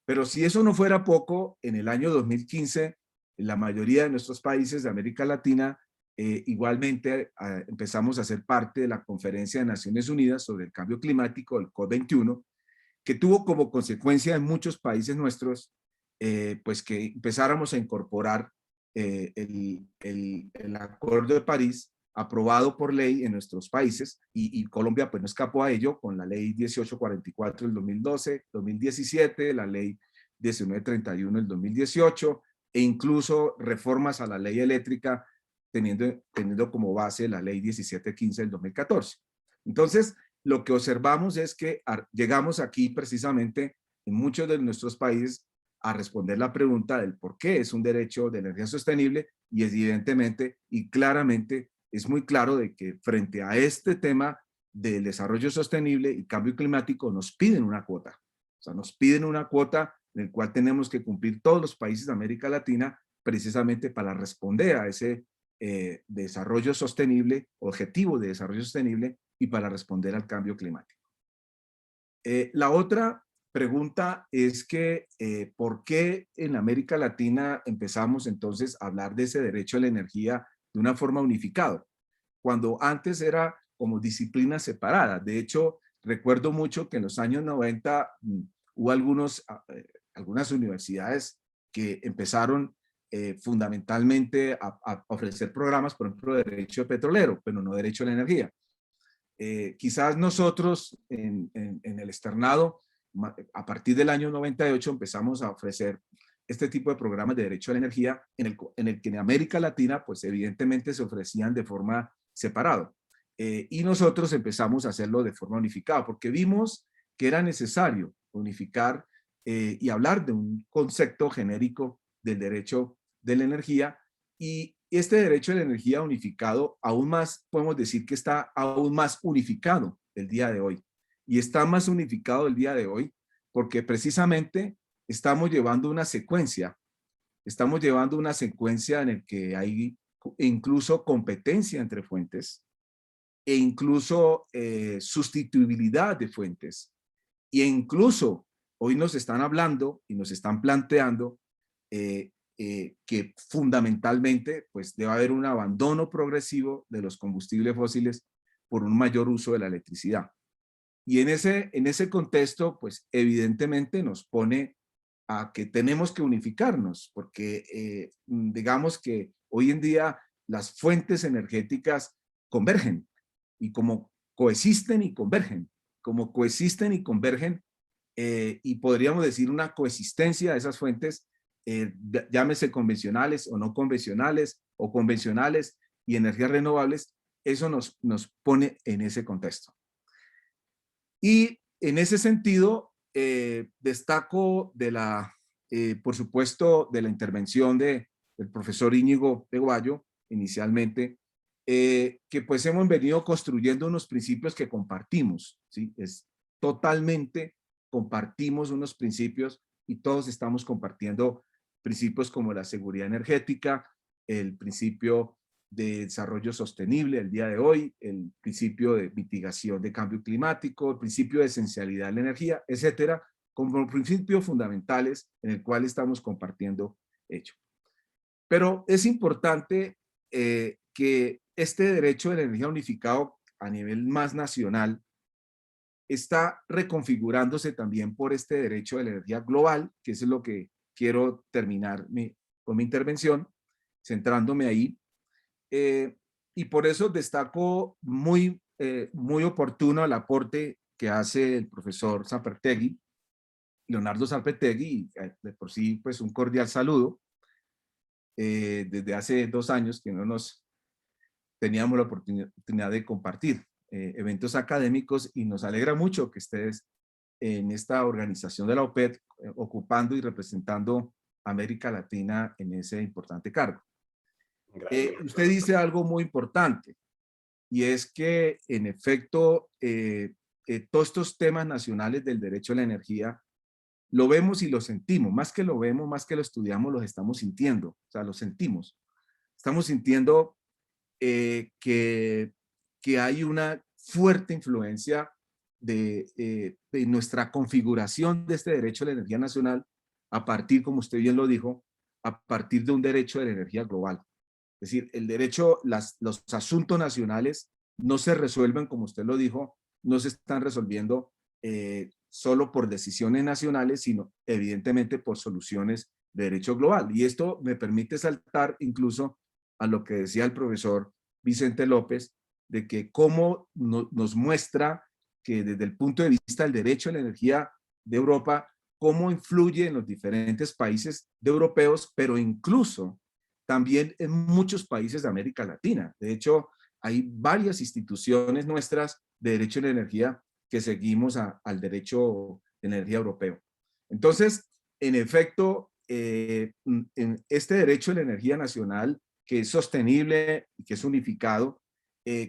Pero si eso no fuera poco, en el año 2015, la mayoría de nuestros países de América Latina igualmente empezamos a ser parte de la Conferencia de Naciones Unidas sobre el Cambio Climático, el COP21, que tuvo como consecuencia en muchos países nuestros, pues que empezáramos a incorporar el Acuerdo de París aprobado por ley en nuestros países, y Colombia pues no escapó a ello con la ley 1844 del 2012, 2017, la ley 1931 del 2018, e incluso reformas a la ley eléctrica teniendo como base la ley 1715 del 2014. Entonces, lo que observamos es que llegamos aquí precisamente en muchos de nuestros países a responder la pregunta del por qué es un derecho de energía sostenible, y evidentemente y claramente es muy claro de que frente a este tema del desarrollo sostenible y cambio climático nos piden una cuota. O sea, nos piden una cuota en la cual tenemos que cumplir todos los países de América Latina precisamente para responder a ese desarrollo sostenible, objetivo de desarrollo sostenible y para responder al cambio climático. La otra pregunta es que ¿por qué en América Latina empezamos entonces a hablar de ese derecho a la energía de una forma unificada, cuando antes era como disciplinas separadas? De hecho, recuerdo mucho que en los años 90 hubo algunas universidades que empezaron fundamentalmente a ofrecer programas, por ejemplo, de derecho petrolero, pero no derecho a la energía. Quizás nosotros en el externado, a partir del año 98 empezamos a ofrecer este tipo de programas de derecho a la energía en el que en América Latina, pues evidentemente se ofrecían de forma separada. Y nosotros empezamos a hacerlo de forma unificada, porque vimos que era necesario unificar y hablar de un concepto genérico del derecho de la energía. Y este derecho de la energía unificado, aún más, podemos decir que está aún más unificado el día de hoy. Y está más unificado el día de hoy porque precisamente estamos llevando una secuencia. Estamos llevando una secuencia en el que hay incluso competencia entre fuentes e incluso sustituibilidad de fuentes. E incluso hoy nos están hablando y nos están planteando que fundamentalmente pues debe haber un abandono progresivo de los combustibles fósiles por un mayor uso de la electricidad. Y en ese contexto, pues evidentemente nos pone a que tenemos que unificarnos, porque digamos que hoy en día las fuentes energéticas convergen y como coexisten y convergen, y podríamos decir una coexistencia de esas fuentes, llámese convencionales o no convencionales, o convencionales y energías renovables, eso nos pone en ese contexto. Y en ese sentido, destaco por supuesto, de la intervención del profesor Íñigo Peguayo, inicialmente, que pues hemos venido construyendo unos principios que compartimos, ¿sí? Totalmente compartimos unos principios y todos estamos compartiendo principios como la seguridad energética, el principio de desarrollo sostenible el día de hoy, el principio de mitigación de cambio climático, el principio de esencialidad de la energía, etcétera, como principios fundamentales en el cual estamos compartiendo hecho. Pero es importante que este derecho de la energía unificado a nivel más nacional está reconfigurándose también por este derecho de la energía global, que es lo que quiero terminar con mi intervención, centrándome ahí. Y por eso destaco muy oportuno el aporte que hace el profesor Sanpertegui, Leonardo Sanpertegui, de por sí pues un cordial saludo. Desde hace 2 años que no nos teníamos la oportunidad de compartir eventos académicos y nos alegra mucho que estés en esta organización de la OPED ocupando y representando a América Latina en ese importante cargo. Usted dice algo muy importante y es que en efecto todos estos temas nacionales del derecho a la energía lo vemos y lo sentimos, más que lo vemos, más que lo estudiamos, los estamos sintiendo, o sea, lo sentimos. Estamos sintiendo que hay una fuerte influencia de nuestra configuración de este derecho a la energía nacional a partir, como usted bien lo dijo, a partir de un derecho de la energía global. Es decir, el derecho, los asuntos nacionales no se resuelven, como usted lo dijo, no se están resolviendo solo por decisiones nacionales, sino evidentemente por soluciones de derecho global. Y esto me permite saltar incluso a lo que decía el profesor Vicente López, de que cómo nos muestra que desde el punto de vista del derecho a la energía de Europa, cómo influye en los diferentes países europeos, pero incluso también en muchos países de América Latina. De hecho, hay varias instituciones nuestras de derecho a la energía que seguimos al derecho de energía europeo. Entonces, en efecto, en este derecho a la energía nacional, que es sostenible y que es unificado,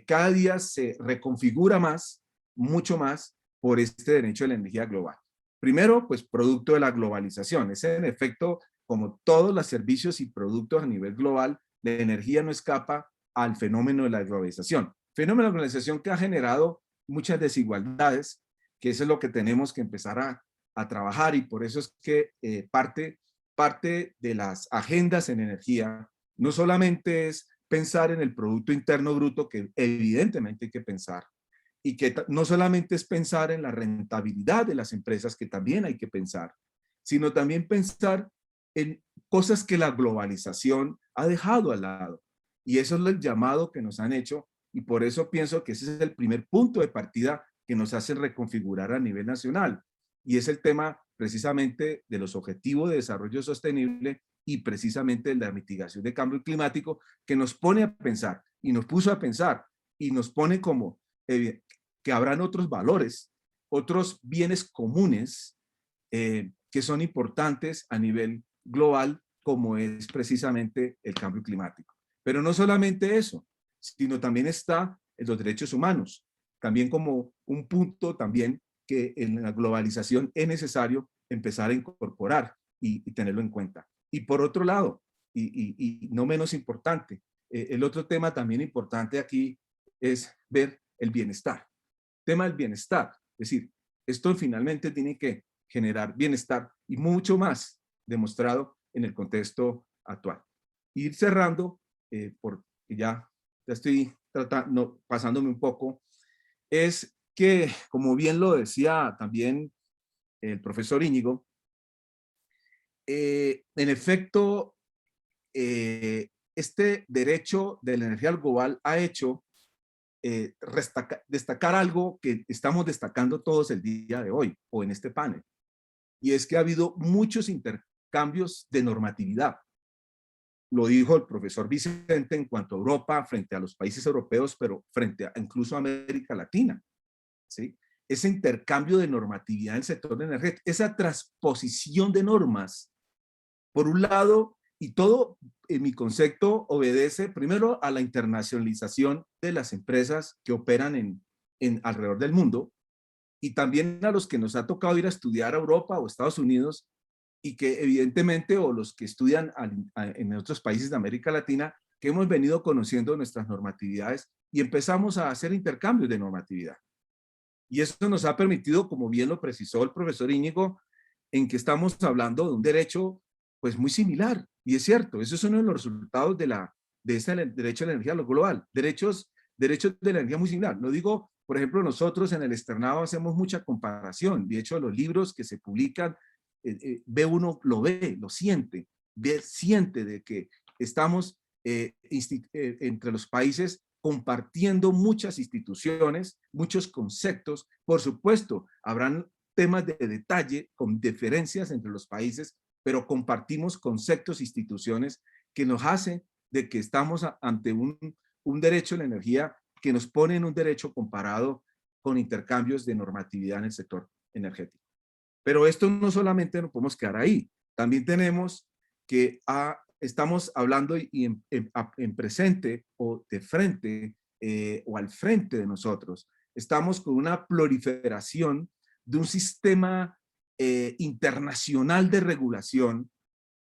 cada día se reconfigura más, mucho más, por este derecho de la energía global. Primero, pues producto de la globalización. Es en efecto, como todos los servicios y productos a nivel global, la energía no escapa al fenómeno de la globalización. Fenómeno de la globalización que ha generado muchas desigualdades, que eso es lo que tenemos que empezar a trabajar, y por eso es que parte de las agendas en energía no solamente es pensar en el Producto Interno Bruto, que evidentemente hay que pensar, y que no solamente es pensar en la rentabilidad de las empresas, que también hay que pensar, sino también pensar en cosas que la globalización ha dejado al lado. Y eso es el llamado que nos han hecho, y por eso pienso que ese es el primer punto de partida que nos hace reconfigurar a nivel nacional. Y es el tema precisamente de los objetivos de desarrollo sostenible y precisamente de la mitigación de cambio climático, que nos pone a pensar y nos puso a pensar y nos pone como que habrán otros valores, otros bienes comunes que son importantes a nivel global, como es precisamente el cambio climático. Pero no solamente eso, sino también está en los derechos humanos, también como un punto también que en la globalización es necesario empezar a incorporar y tenerlo en cuenta. Y por otro lado, y no menos importante, el otro tema también importante aquí es ver el bienestar. Tema del bienestar, es decir, esto finalmente tiene que generar bienestar y mucho más demostrado en el contexto actual. Ir cerrando, porque ya estoy pasándome un poco, es que, como bien lo decía también el profesor Íñigo, en efecto, este derecho de la energía global ha hecho destacar algo que estamos destacando todos el día de hoy, o en este panel, y es que ha habido muchos intercambios de normatividad. Lo dijo el profesor Vicente en cuanto a Europa frente a los países europeos, pero frente a incluso a América Latina, ¿sí? Ese intercambio de normatividad en el sector de energía, esa transposición de normas, por un lado, y todo en mi concepto obedece primero a la internacionalización de las empresas que operan alrededor del mundo, y también a los que nos ha tocado ir a estudiar a Europa o Estados Unidos, y que evidentemente, o los que estudian en otros países de América Latina, que hemos venido conociendo nuestras normatividades y empezamos a hacer intercambios de normatividad. Y eso nos ha permitido, como bien lo precisó el profesor Íñigo, en que estamos hablando de un derecho pues muy similar. Y es cierto, eso es uno de los resultados de ese derecho a la energía global. Derechos de la energía muy similar. Lo digo, por ejemplo, nosotros en el externado hacemos mucha comparación. De hecho, los libros que se publican, uno lo ve, lo siente, siente de que estamos entre los países compartiendo muchas instituciones, muchos conceptos. Por supuesto, habrán temas de detalle con diferencias entre los países, pero compartimos conceptos, instituciones que nos hacen de que estamos ante un derecho a la energía que nos pone en un derecho comparado con intercambios de normatividad en el sector energético. Pero esto no solamente nos podemos quedar ahí, también tenemos que estamos hablando en presente o de frente o al frente de nosotros. Estamos con una proliferación de un sistema internacional de regulación,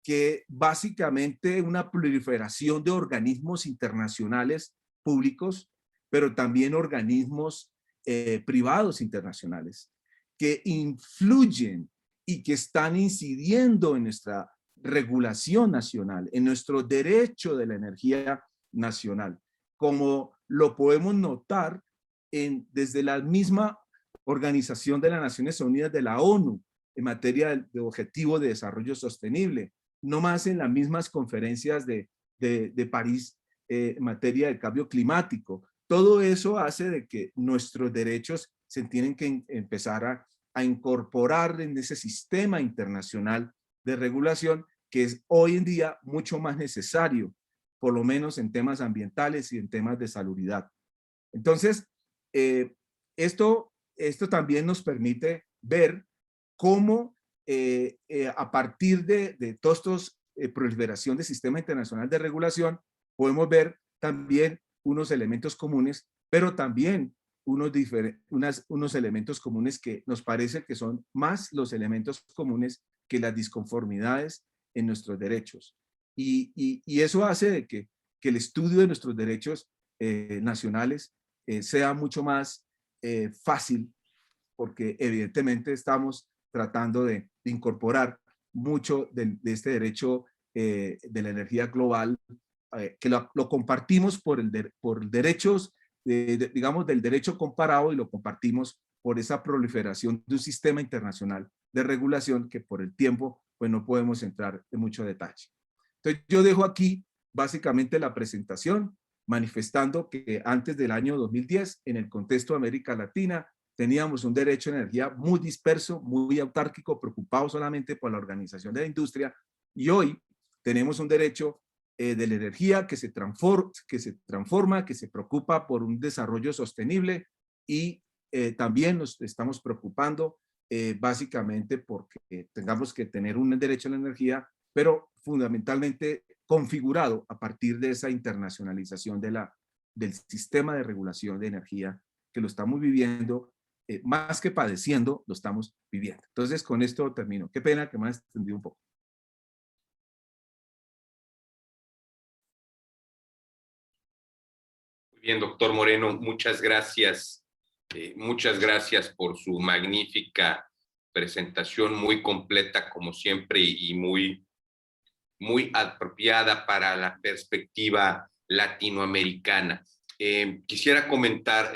que básicamente una proliferación de organismos internacionales públicos, pero también organismos privados internacionales que influyen y que están incidiendo en nuestra regulación nacional, en nuestro derecho de la energía nacional, como lo podemos notar desde la misma Organización de las Naciones Unidas de la ONU en materia de Objetivo de Desarrollo Sostenible, no más en las mismas conferencias de París en materia de cambio climático. Todo eso hace de que nuestros derechos se tienen que empezar a incorporar en ese sistema internacional de regulación, que es hoy en día mucho más necesario, por lo menos en temas ambientales y en temas de salubridad. Entonces, esto también nos permite ver cómo a partir de todos estos proliferación de sistema internacional de regulación, podemos ver también unos elementos comunes, pero también unos elementos comunes que nos parece que son más los elementos comunes que las disconformidades en nuestros derechos. Y eso hace de que el estudio de nuestros derechos nacionales sea mucho más fácil, porque evidentemente estamos tratando de incorporar mucho de este derecho de la energía global, que lo compartimos por derechos, digamos, del derecho comparado, y lo compartimos por esa proliferación de un sistema internacional de regulación que por el tiempo pues no podemos entrar en mucho detalle. Entonces yo dejo aquí básicamente la presentación, manifestando que antes del año 2010, en el contexto de América Latina, teníamos un derecho a energía muy disperso, muy autárquico, preocupado solamente por la organización de la industria, y hoy tenemos un derecho de la energía que se transforma, que se preocupa por un desarrollo sostenible, y también nos estamos preocupando básicamente porque tengamos que tener un derecho a la energía, pero fundamentalmente configurado a partir de esa internacionalización del sistema de regulación de energía, que lo estamos viviendo, más que padeciendo, lo estamos viviendo. Entonces, con esto termino. Qué pena que me he extendido un poco. Muy bien, doctor Moreno, muchas gracias. Muchas gracias por su magnífica presentación, muy completa como siempre y muy apropiada para la perspectiva latinoamericana. Quisiera comentar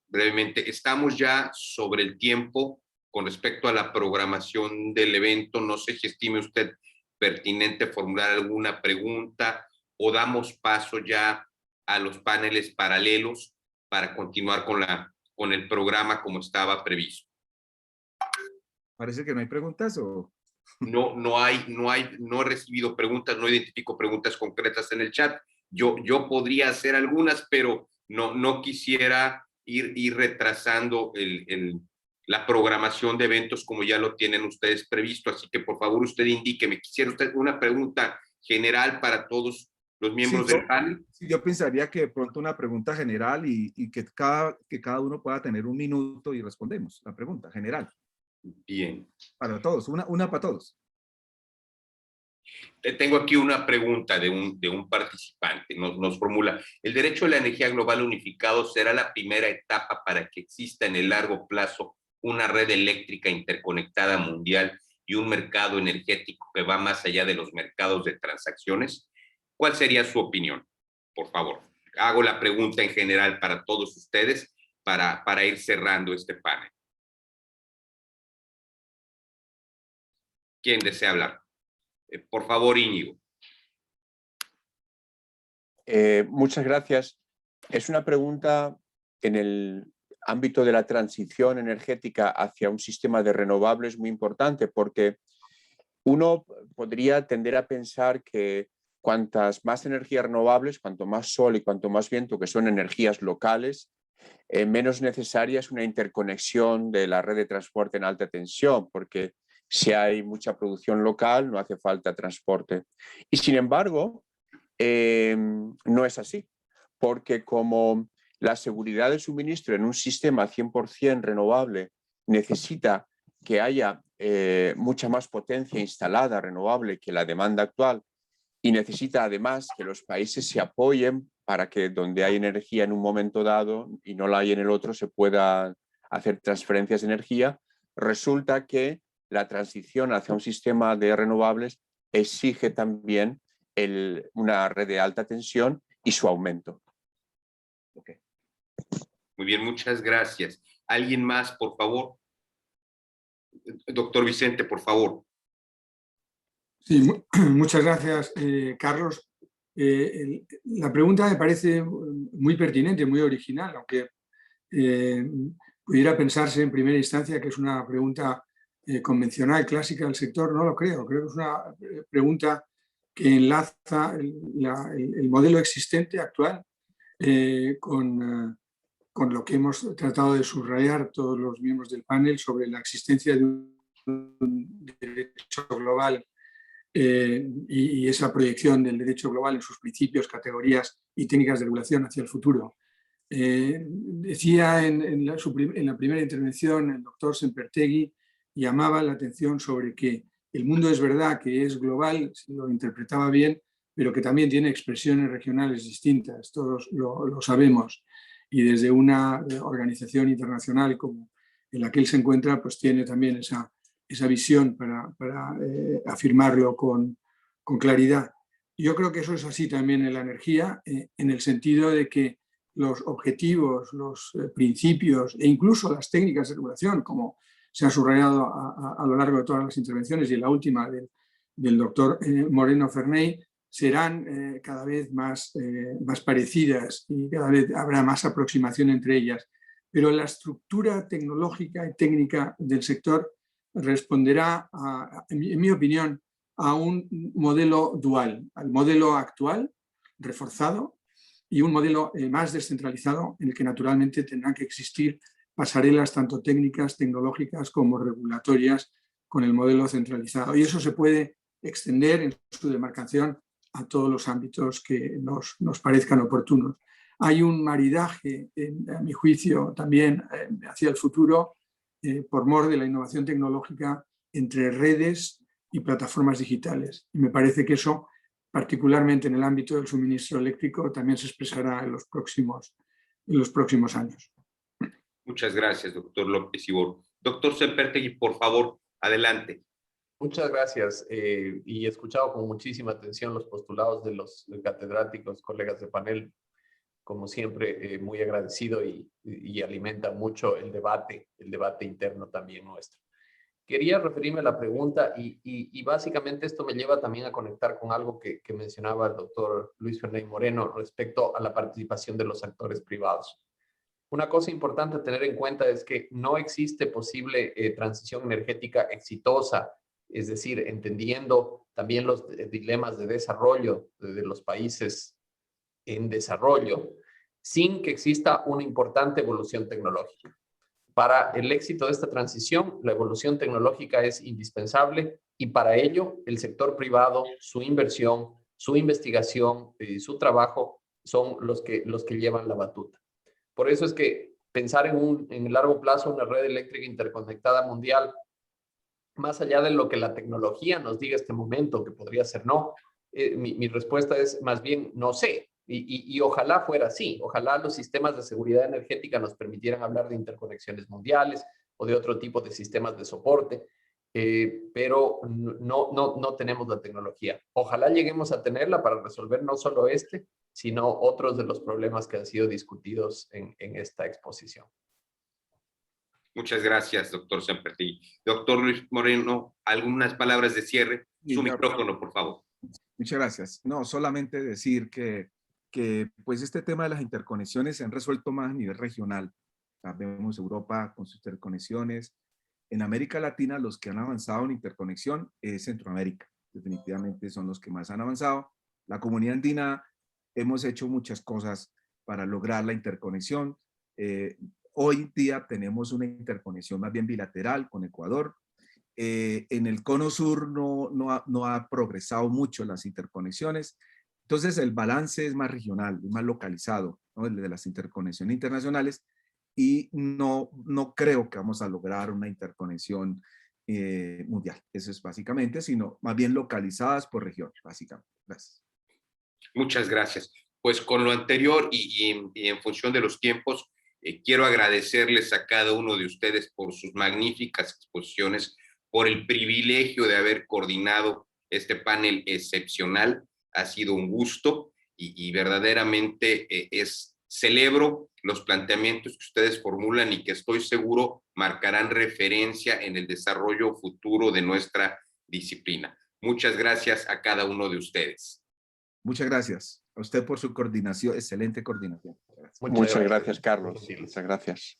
brevemente, estamos ya sobre el tiempo con respecto a la programación del evento. No sé si estime usted pertinente formular alguna pregunta o damos paso ya a los paneles paralelos para continuar con el programa como estaba previsto. Parece que no hay preguntas o... No he recibido preguntas, no identifico preguntas concretas en el chat. Yo podría hacer algunas, pero no quisiera ir retrasando la programación de eventos como ya lo tienen ustedes previsto. Así que por favor usted indíqueme. Quisiera usted una pregunta general para todos los miembros del panel. Sí, yo pensaría que de pronto una pregunta general y que cada uno pueda tener un minuto y respondemos la pregunta general. Bien. Para todos, una para todos. Tengo aquí una pregunta de un participante. Nos formula: ¿el derecho a la energía global unificado será la primera etapa para que exista en el largo plazo una red eléctrica interconectada mundial y un mercado energético que va más allá de los mercados de transacciones? ¿Cuál sería su opinión? Por favor, hago la pregunta en general para todos ustedes para ir cerrando este panel. ¿Quién desea hablar? Por favor, Íñigo. Muchas gracias. Es una pregunta en el ámbito de la transición energética hacia un sistema de renovables muy importante, porque uno podría tender a pensar que cuantas más energías renovables, cuanto más sol y cuanto más viento, que son energías locales, menos necesaria es una interconexión de la red de transporte en alta tensión, porque si hay mucha producción local no hace falta transporte. Y sin embargo, no es así, porque como la seguridad de suministro en un sistema 100% renovable necesita que haya mucha más potencia instalada renovable que la demanda actual, y necesita además que los países se apoyen para que donde hay energía en un momento dado y no la hay en el otro se pueda hacer transferencias de energía, resulta que la transición hacia un sistema de renovables exige también una red de alta tensión y su aumento. Okay. Muy bien, muchas gracias. ¿Alguien más, por favor? Doctor Vicente, por favor. Sí, muchas gracias, Carlos. La pregunta me parece muy pertinente, muy original, aunque pudiera pensarse en primera instancia que es una pregunta convencional, clásica del sector. No lo creo. Creo que es una pregunta que enlaza el modelo existente actual con lo que hemos tratado de subrayar todos los miembros del panel sobre la existencia de un derecho global y esa proyección del derecho global en sus principios, categorías y técnicas de regulación hacia el futuro. Decía en la primera intervención el doctor Sempertegui, llamaba la atención sobre que el mundo es verdad que es global, si lo interpretaba bien, pero que también tiene expresiones regionales distintas, todos lo sabemos, y desde una organización internacional como en la que él se encuentra, pues tiene también esa visión para afirmarlo con claridad. Yo creo que eso es así también en la energía, en el sentido de que los objetivos, los principios e incluso las técnicas de regulación, como se ha subrayado a lo largo de todas las intervenciones y en la última del doctor Moreno Ferney, serán cada vez más parecidas y cada vez habrá más aproximación entre ellas. Pero la estructura tecnológica y técnica del sector responderá, en mi opinión, a un modelo dual, al modelo actual, reforzado, y un modelo más descentralizado en el que naturalmente tendrán que existir pasarelas tanto técnicas, tecnológicas como regulatorias con el modelo centralizado. Y eso se puede extender en su demarcación a todos los ámbitos que nos parezcan oportunos. Hay un maridaje, a mi juicio, también hacia el futuro, por mor de la innovación tecnológica entre redes y plataformas digitales. Y me parece que eso, particularmente en el ámbito del suministro eléctrico, también se expresará en los próximos años. Muchas gracias, doctor López Ibor. Doctor Sempertegui, por favor, adelante. Muchas gracias. Y he escuchado con muchísima atención los postulados de los catedráticos, colegas de panel. Como siempre, muy agradecido y alimenta mucho el debate interno también nuestro. Quería referirme a la pregunta y básicamente esto me lleva también a conectar con algo que mencionaba el doctor Luis Ferney Moreno respecto a la participación de los actores privados. Una cosa importante a tener en cuenta es que no existe posible transición energética exitosa, es decir, entendiendo también los dilemas de desarrollo de los países en desarrollo, sin que exista una importante evolución tecnológica. Para el éxito de esta transición, la evolución tecnológica es indispensable y para ello el sector privado, su inversión, su investigación y su trabajo son los que llevan la batuta. Por eso es que pensar en el largo plazo una red eléctrica interconectada mundial, más allá de lo que la tecnología nos diga este momento, que podría ser no, mi respuesta es más bien no sé. Y ojalá fuera así, ojalá los sistemas de seguridad energética nos permitieran hablar de interconexiones mundiales o de otro tipo de sistemas de soporte, pero no tenemos la tecnología. Ojalá lleguemos a tenerla para resolver no solo sino otros de los problemas que han sido discutidos en esta exposición. Muchas gracias, doctor Sempertegui. Doctor Luis Moreno, algunas palabras de cierre. Su micrófono, por favor. Muchas gracias. No, solamente decir que pues este tema de las interconexiones se han resuelto más a nivel regional. Vemos Europa con sus interconexiones. En América Latina los que han avanzado en interconexión es Centroamérica. Definitivamente son los que más han avanzado. La comunidad andina hemos hecho muchas cosas para lograr la interconexión. Hoy día tenemos una interconexión más bien bilateral con Ecuador. En el cono sur no ha progresado mucho las interconexiones. Entonces el balance es más regional, es más localizado, ¿no? El de las interconexiones internacionales, y no creo que vamos a lograr una interconexión mundial. Eso es básicamente, sino más bien localizadas por región, básicamente. Gracias. Muchas gracias. Pues con lo anterior y en función de los tiempos, quiero agradecerles a cada uno de ustedes por sus magníficas exposiciones, por el privilegio de haber coordinado este panel excepcional. Ha sido un gusto y verdaderamente celebro los planteamientos que ustedes formulan y que estoy seguro marcarán referencia en el desarrollo futuro de nuestra disciplina. Muchas gracias a cada uno de ustedes. Muchas gracias a usted por su coordinación, excelente coordinación. Muchas gracias, Carlos. Muchas gracias.